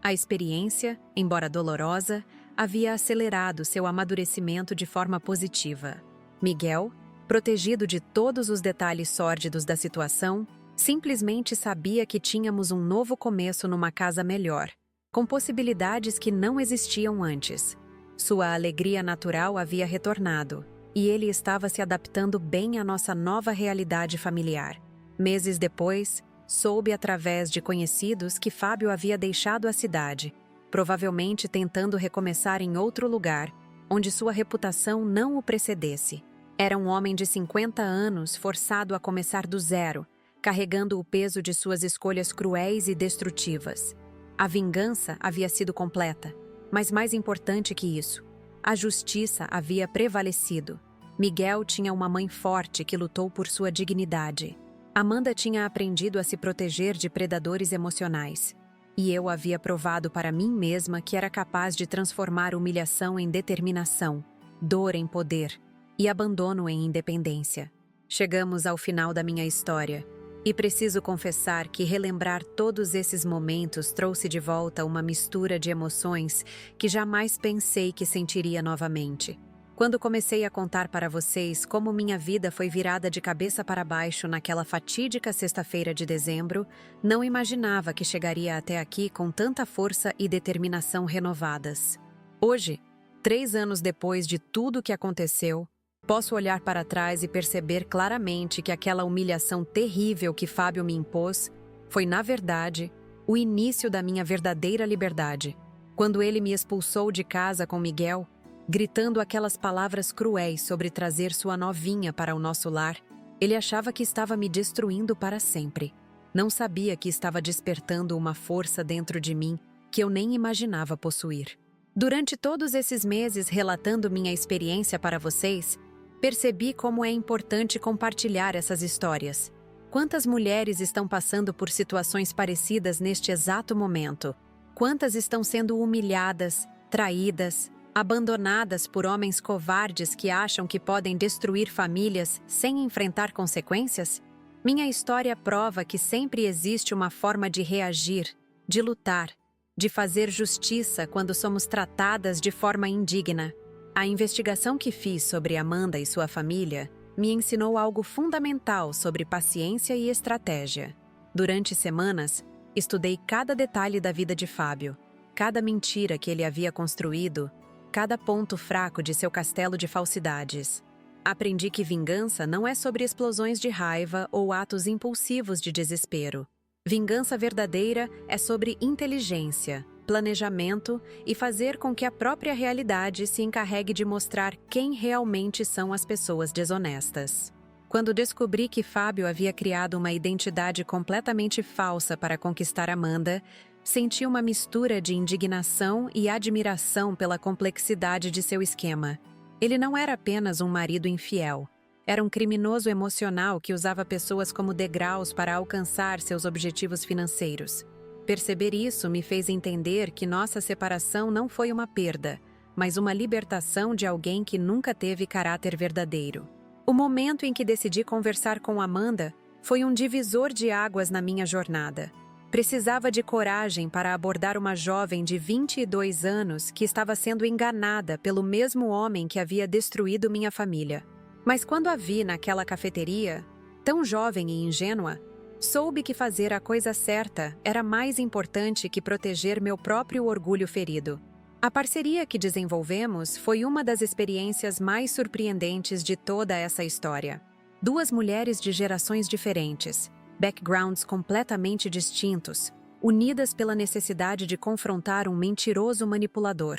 A experiência, embora dolorosa, havia acelerado seu amadurecimento de forma positiva. Miguel, protegido de todos os detalhes sórdidos da situação, simplesmente sabia que tínhamos um novo começo numa casa melhor, com possibilidades que não existiam antes. Sua alegria natural havia retornado, e ele estava se adaptando bem à nossa nova realidade familiar. Meses depois, soube através de conhecidos que Fábio havia deixado a cidade, provavelmente tentando recomeçar em outro lugar, onde sua reputação não o precedesse. Era um homem de 50 anos forçado a começar do zero, carregando o peso de suas escolhas cruéis e destrutivas. A vingança havia sido completa, mas mais importante que isso, a justiça havia prevalecido. Miguel tinha uma mãe forte que lutou por sua dignidade. Amanda tinha aprendido a se proteger de predadores emocionais. E eu havia provado para mim mesma que era capaz de transformar humilhação em determinação, dor em poder e abandono em independência. Chegamos ao final da minha história, e preciso confessar que relembrar todos esses momentos trouxe de volta uma mistura de emoções que jamais pensei que sentiria novamente. Quando comecei a contar para vocês como minha vida foi virada de cabeça para baixo naquela fatídica sexta-feira de dezembro, não imaginava que chegaria até aqui com tanta força e determinação renovadas. Hoje, 3 anos depois de tudo o que aconteceu, posso olhar para trás e perceber claramente que aquela humilhação terrível que Fábio me impôs foi, na verdade, o início da minha verdadeira liberdade. Quando ele me expulsou de casa com Miguel, gritando aquelas palavras cruéis sobre trazer sua novinha para o nosso lar, ele achava que estava me destruindo para sempre. Não sabia que estava despertando uma força dentro de mim que eu nem imaginava possuir. Durante todos esses meses relatando minha experiência para vocês, percebi como é importante compartilhar essas histórias. Quantas mulheres estão passando por situações parecidas neste exato momento? Quantas estão sendo humilhadas, traídas, abandonadas por homens covardes que acham que podem destruir famílias sem enfrentar consequências? Minha história prova que sempre existe uma forma de reagir, de lutar, de fazer justiça quando somos tratadas de forma indigna. A investigação que fiz sobre Amanda e sua família me ensinou algo fundamental sobre paciência e estratégia. Durante semanas, estudei cada detalhe da vida de Fábio, cada mentira que ele havia construído, cada ponto fraco de seu castelo de falsidades. Aprendi que vingança não é sobre explosões de raiva ou atos impulsivos de desespero. Vingança verdadeira é sobre inteligência, planejamento e fazer com que a própria realidade se encarregue de mostrar quem realmente são as pessoas desonestas. Quando descobri que Fábio havia criado uma identidade completamente falsa para conquistar Amanda, senti uma mistura de indignação e admiração pela complexidade de seu esquema. Ele não era apenas um marido infiel. Era um criminoso emocional que usava pessoas como degraus para alcançar seus objetivos financeiros. Perceber isso me fez entender que nossa separação não foi uma perda, mas uma libertação de alguém que nunca teve caráter verdadeiro. O momento em que decidi conversar com Amanda foi um divisor de águas na minha jornada. Precisava de coragem para abordar uma jovem de 22 anos que estava sendo enganada pelo mesmo homem que havia destruído minha família. Mas quando a vi naquela cafeteria, tão jovem e ingênua, soube que fazer a coisa certa era mais importante que proteger meu próprio orgulho ferido. A parceria que desenvolvemos foi uma das experiências mais surpreendentes de toda essa história. 2 mulheres de gerações diferentes, backgrounds completamente distintos, unidas pela necessidade de confrontar um mentiroso manipulador.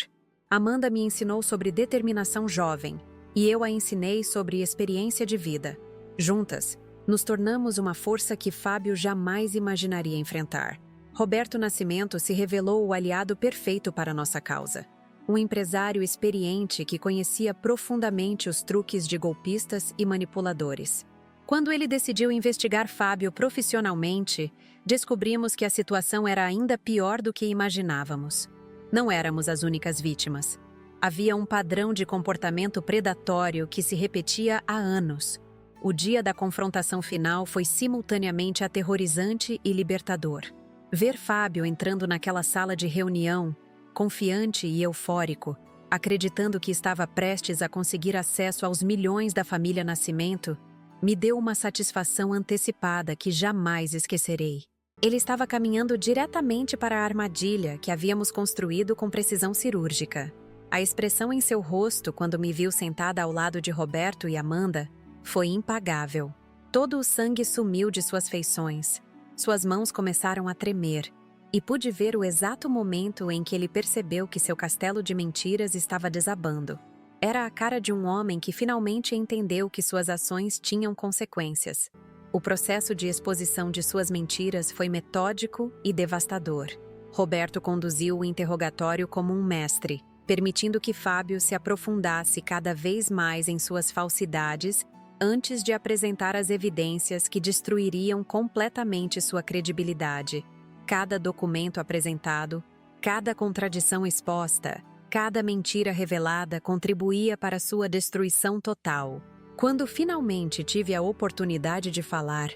Amanda me ensinou sobre determinação jovem, e eu a ensinei sobre experiência de vida. Juntas, nos tornamos uma força que Fábio jamais imaginaria enfrentar. Roberto Nascimento se revelou o aliado perfeito para nossa causa. Um empresário experiente que conhecia profundamente os truques de golpistas e manipuladores. Quando ele decidiu investigar Fábio profissionalmente, descobrimos que a situação era ainda pior do que imaginávamos. Não éramos as únicas vítimas. Havia um padrão de comportamento predatório que se repetia há anos. O dia da confrontação final foi simultaneamente aterrorizante e libertador. Ver Fábio entrando naquela sala de reunião, confiante e eufórico, acreditando que estava prestes a conseguir acesso aos milhões da família Nascimento, me deu uma satisfação antecipada que jamais esquecerei. Ele estava caminhando diretamente para a armadilha que havíamos construído com precisão cirúrgica. A expressão em seu rosto quando me viu sentada ao lado de Roberto e Amanda foi impagável. Todo o sangue sumiu de suas feições. Suas mãos começaram a tremer, e pude ver o exato momento em que ele percebeu que seu castelo de mentiras estava desabando. Era a cara de um homem que finalmente entendeu que suas ações tinham consequências. O processo de exposição de suas mentiras foi metódico e devastador. Roberto conduziu o interrogatório como um mestre, permitindo que Fábio se aprofundasse cada vez mais em suas falsidades antes de apresentar as evidências que destruiriam completamente sua credibilidade. Cada documento apresentado, cada contradição exposta, cada mentira revelada contribuía para sua destruição total. Quando finalmente tive a oportunidade de falar,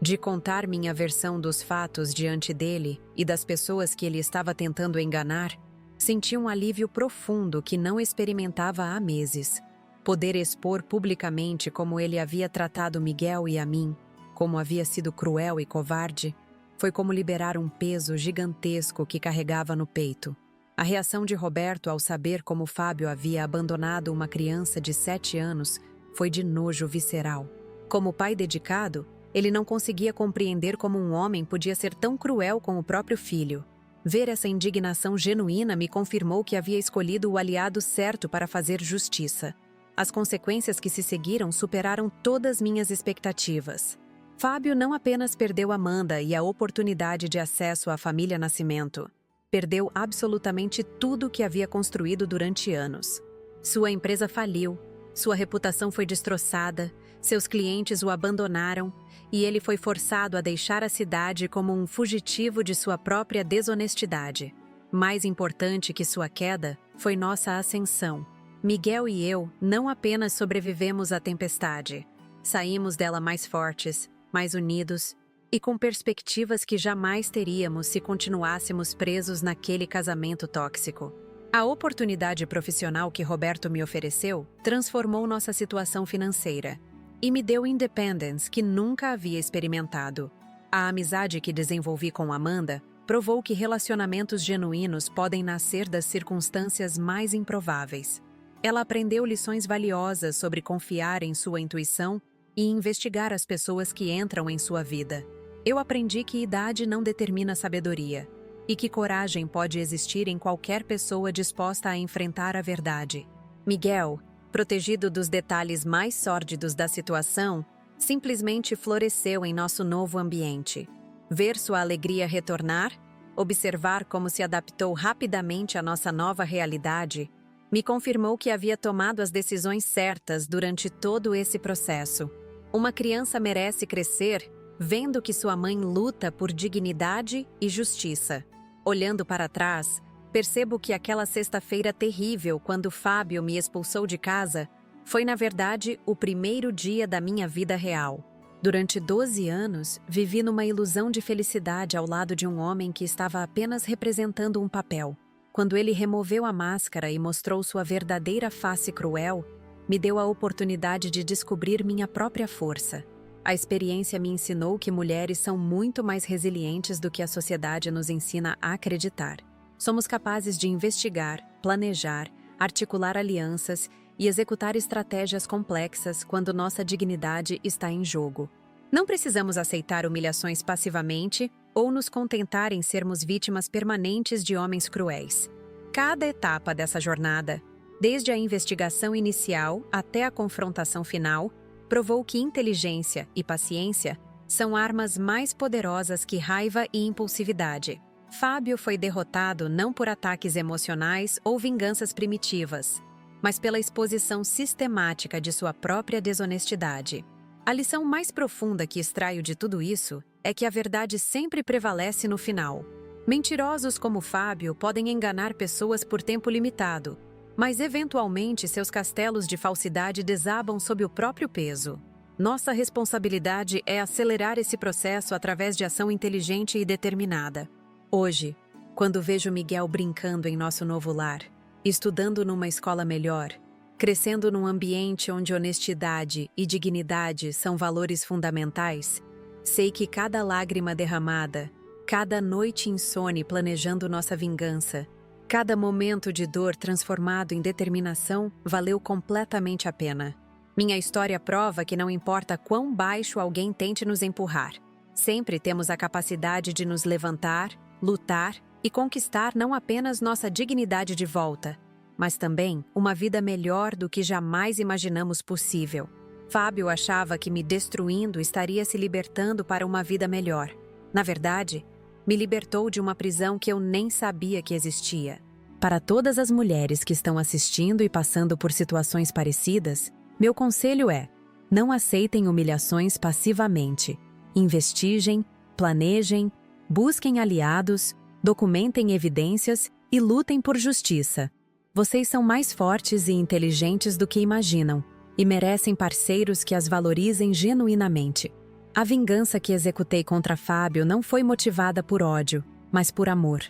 de contar minha versão dos fatos diante dele e das pessoas que ele estava tentando enganar, senti um alívio profundo que não experimentava há meses. Poder expor publicamente como ele havia tratado Miguel e a mim, como havia sido cruel e covarde, foi como liberar um peso gigantesco que carregava no peito. A reação de Roberto ao saber como Fábio havia abandonado uma criança de 7 anos foi de nojo visceral. Como pai dedicado, ele não conseguia compreender como um homem podia ser tão cruel com o próprio filho. Ver essa indignação genuína me confirmou que havia escolhido o aliado certo para fazer justiça. As consequências que se seguiram superaram todas minhas expectativas. Fábio não apenas perdeu Amanda e a oportunidade de acesso à família Nascimento, perdeu absolutamente tudo que havia construído durante anos. Sua empresa faliu, sua reputação foi destroçada, seus clientes o abandonaram e ele foi forçado a deixar a cidade como um fugitivo de sua própria desonestidade. Mais importante que sua queda foi nossa ascensão. Miguel e eu não apenas sobrevivemos à tempestade, saímos dela mais fortes, mais unidos e com perspectivas que jamais teríamos se continuássemos presos naquele casamento tóxico. A oportunidade profissional que Roberto me ofereceu transformou nossa situação financeira e me deu independence que nunca havia experimentado. A amizade que desenvolvi com Amanda provou que relacionamentos genuínos podem nascer das circunstâncias mais improváveis. Ela aprendeu lições valiosas sobre confiar em sua intuição e investigar as pessoas que entram em sua vida. Eu aprendi que idade não determina sabedoria e que coragem pode existir em qualquer pessoa disposta a enfrentar a verdade. Miguel, protegido dos detalhes mais sórdidos da situação, simplesmente floresceu em nosso novo ambiente. Ver sua alegria retornar, observar como se adaptou rapidamente à nossa nova realidade, me confirmou que havia tomado as decisões certas durante todo esse processo. Uma criança merece crescer vendo que sua mãe luta por dignidade e justiça. Olhando para trás, percebo que aquela sexta-feira terrível, quando Fábio me expulsou de casa, foi na verdade o primeiro dia da minha vida real. Durante 12 anos, vivi numa ilusão de felicidade ao lado de um homem que estava apenas representando um papel. Quando ele removeu a máscara e mostrou sua verdadeira face cruel, me deu a oportunidade de descobrir minha própria força. A experiência me ensinou que mulheres são muito mais resilientes do que a sociedade nos ensina a acreditar. Somos capazes de investigar, planejar, articular alianças e executar estratégias complexas quando nossa dignidade está em jogo. Não precisamos aceitar humilhações passivamente ou nos contentar em sermos vítimas permanentes de homens cruéis. Cada etapa dessa jornada, desde a investigação inicial até a confrontação final, provou que inteligência e paciência são armas mais poderosas que raiva e impulsividade. Fábio foi derrotado não por ataques emocionais ou vinganças primitivas, mas pela exposição sistemática de sua própria desonestidade. A lição mais profunda que extraio de tudo isso é que a verdade sempre prevalece no final. Mentirosos como Fábio podem enganar pessoas por tempo limitado, mas eventualmente seus castelos de falsidade desabam sob o próprio peso. Nossa responsabilidade é acelerar esse processo através de ação inteligente e determinada. Hoje, quando vejo Miguel brincando em nosso novo lar, estudando numa escola melhor, crescendo num ambiente onde honestidade e dignidade são valores fundamentais, sei que cada lágrima derramada, cada noite insone planejando nossa vingança, cada momento de dor transformado em determinação valeu completamente a pena. Minha história prova que não importa quão baixo alguém tente nos empurrar, sempre temos a capacidade de nos levantar, lutar e conquistar não apenas nossa dignidade de volta, mas também uma vida melhor do que jamais imaginamos possível. Fábio achava que me destruindo estaria se libertando para uma vida melhor. Na verdade, me libertou de uma prisão que eu nem sabia que existia. Para todas as mulheres que estão assistindo e passando por situações parecidas, meu conselho é: não aceitem humilhações passivamente. Investigem, planejem, busquem aliados, documentem evidências e lutem por justiça. Vocês são mais fortes e inteligentes do que imaginam e merecem parceiros que as valorizem genuinamente. A vingança que executei contra Fábio não foi motivada por ódio, mas por amor.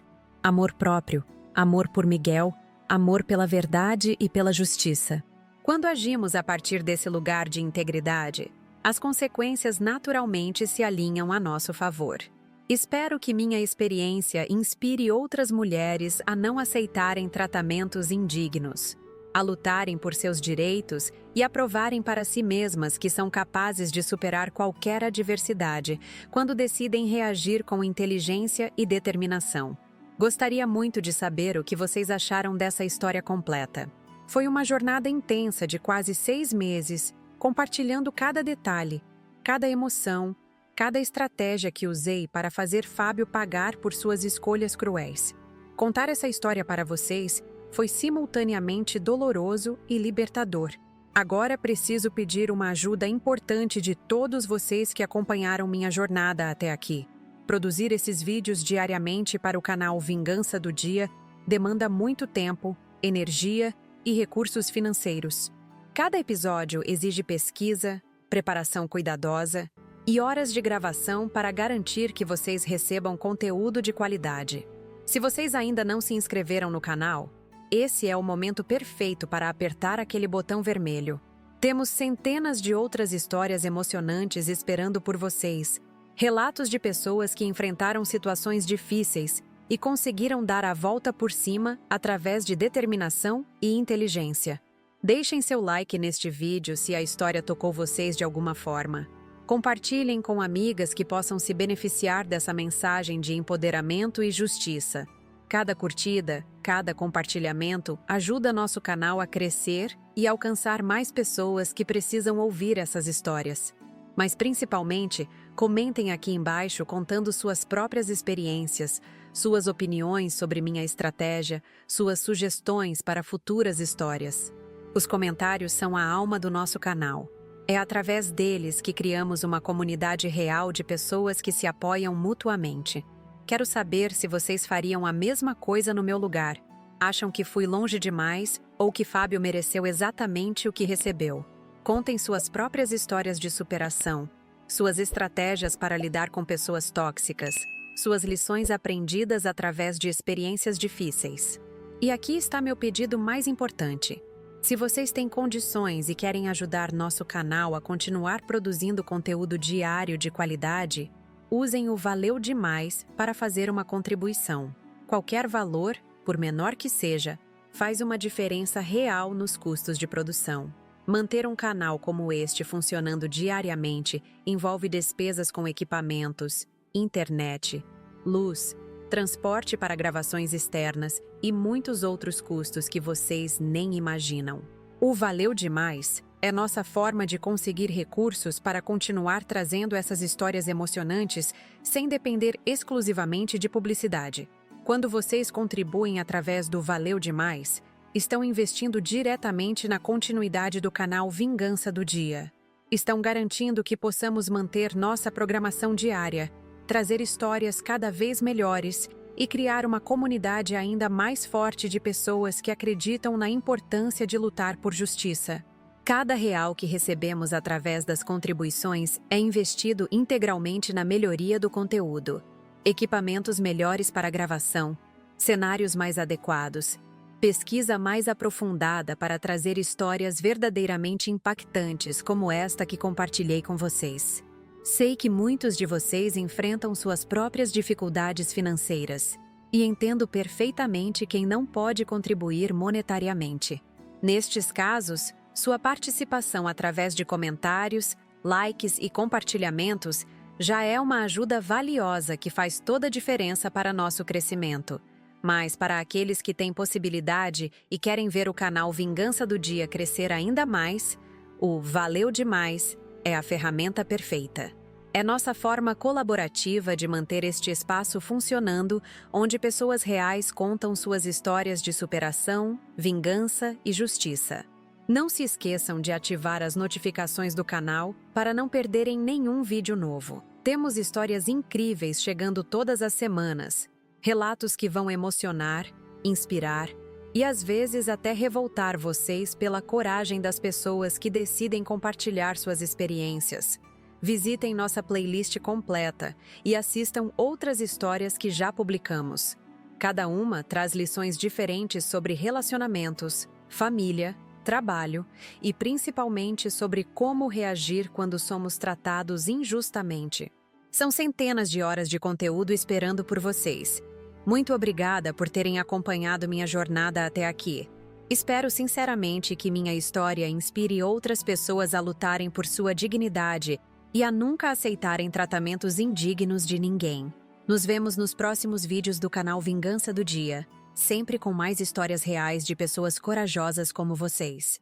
Amor próprio, amor por Miguel, amor pela verdade e pela justiça. Quando agimos a partir desse lugar de integridade, as consequências naturalmente se alinham a nosso favor. Espero que minha experiência inspire outras mulheres a não aceitarem tratamentos indignos, a lutarem por seus direitos e a provarem para si mesmas que são capazes de superar qualquer adversidade quando decidem reagir com inteligência e determinação. Gostaria muito de saber o que vocês acharam dessa história completa. Foi uma jornada intensa de quase 6 meses, compartilhando cada detalhe, cada emoção, cada estratégia que usei para fazer Fábio pagar por suas escolhas cruéis. Contar essa história para vocês foi simultaneamente doloroso e libertador. Agora preciso pedir uma ajuda importante de todos vocês que acompanharam minha jornada até aqui. Produzir esses vídeos diariamente para o canal Vingança do Dia demanda muito tempo, energia e recursos financeiros. Cada episódio exige pesquisa, preparação cuidadosa e horas de gravação para garantir que vocês recebam conteúdo de qualidade. Se vocês ainda não se inscreveram no canal, esse é o momento perfeito para apertar aquele botão vermelho. Temos centenas de outras histórias emocionantes esperando por vocês. Relatos de pessoas que enfrentaram situações difíceis e conseguiram dar a volta por cima através de determinação e inteligência. Deixem seu like neste vídeo se a história tocou vocês de alguma forma. Compartilhem com amigas que possam se beneficiar dessa mensagem de empoderamento e justiça. Cada curtida, cada compartilhamento ajuda nosso canal a crescer e alcançar mais pessoas que precisam ouvir essas histórias. Mas principalmente, comentem aqui embaixo contando suas próprias experiências, suas opiniões sobre minha estratégia, suas sugestões para futuras histórias. Os comentários são a alma do nosso canal. É através deles que criamos uma comunidade real de pessoas que se apoiam mutuamente. Quero saber se vocês fariam a mesma coisa no meu lugar. Acham que fui longe demais ou que Fábio mereceu exatamente o que recebeu? Contem suas próprias histórias de superação, suas estratégias para lidar com pessoas tóxicas, suas lições aprendidas através de experiências difíceis. E aqui está meu pedido mais importante. Se vocês têm condições e querem ajudar nosso canal a continuar produzindo conteúdo diário de qualidade, usem o Valeu Demais para fazer uma contribuição. Qualquer valor, por menor que seja, faz uma diferença real nos custos de produção. Manter um canal como este funcionando diariamente envolve despesas com equipamentos, internet, luz, transporte para gravações externas e muitos outros custos que vocês nem imaginam. O Valeu Demais é nossa forma de conseguir recursos para continuar trazendo essas histórias emocionantes sem depender exclusivamente de publicidade. Quando vocês contribuem através do Valeu Demais, estão investindo diretamente na continuidade do canal Vingança do Dia. Estão garantindo que possamos manter nossa programação diária, trazer histórias cada vez melhores e criar uma comunidade ainda mais forte de pessoas que acreditam na importância de lutar por justiça. Cada real que recebemos através das contribuições é investido integralmente na melhoria do conteúdo. equipamentos melhores para gravação, cenários mais adequados, pesquisa mais aprofundada para trazer histórias verdadeiramente impactantes como esta que compartilhei com vocês. Sei que muitos de vocês enfrentam suas próprias dificuldades financeiras e entendo perfeitamente quem não pode contribuir monetariamente. Nestes casos, sua participação através de comentários, likes e compartilhamentos já é uma ajuda valiosa que faz toda a diferença para nosso crescimento. Mas para aqueles que têm possibilidade e querem ver o canal Vingança do Dia crescer ainda mais, o Valeu Demais é a ferramenta perfeita. É nossa forma colaborativa de manter este espaço funcionando, onde pessoas reais contam suas histórias de superação, vingança e justiça. Não se esqueçam de ativar as notificações do canal para não perderem nenhum vídeo novo. Temos histórias incríveis chegando todas as semanas, relatos que vão emocionar, inspirar e às vezes até revoltar vocês pela coragem das pessoas que decidem compartilhar suas experiências. Visitem nossa playlist completa e assistam outras histórias que já publicamos. Cada uma traz lições diferentes sobre relacionamentos, família, trabalho e principalmente sobre como reagir quando somos tratados injustamente. São centenas de horas de conteúdo esperando por vocês. Muito obrigada por terem acompanhado minha jornada até aqui. Espero sinceramente que minha história inspire outras pessoas a lutarem por sua dignidade e a nunca aceitarem tratamentos indignos de ninguém. Nos vemos nos próximos vídeos do canal Vingança do Dia, sempre com mais histórias reais de pessoas corajosas como vocês.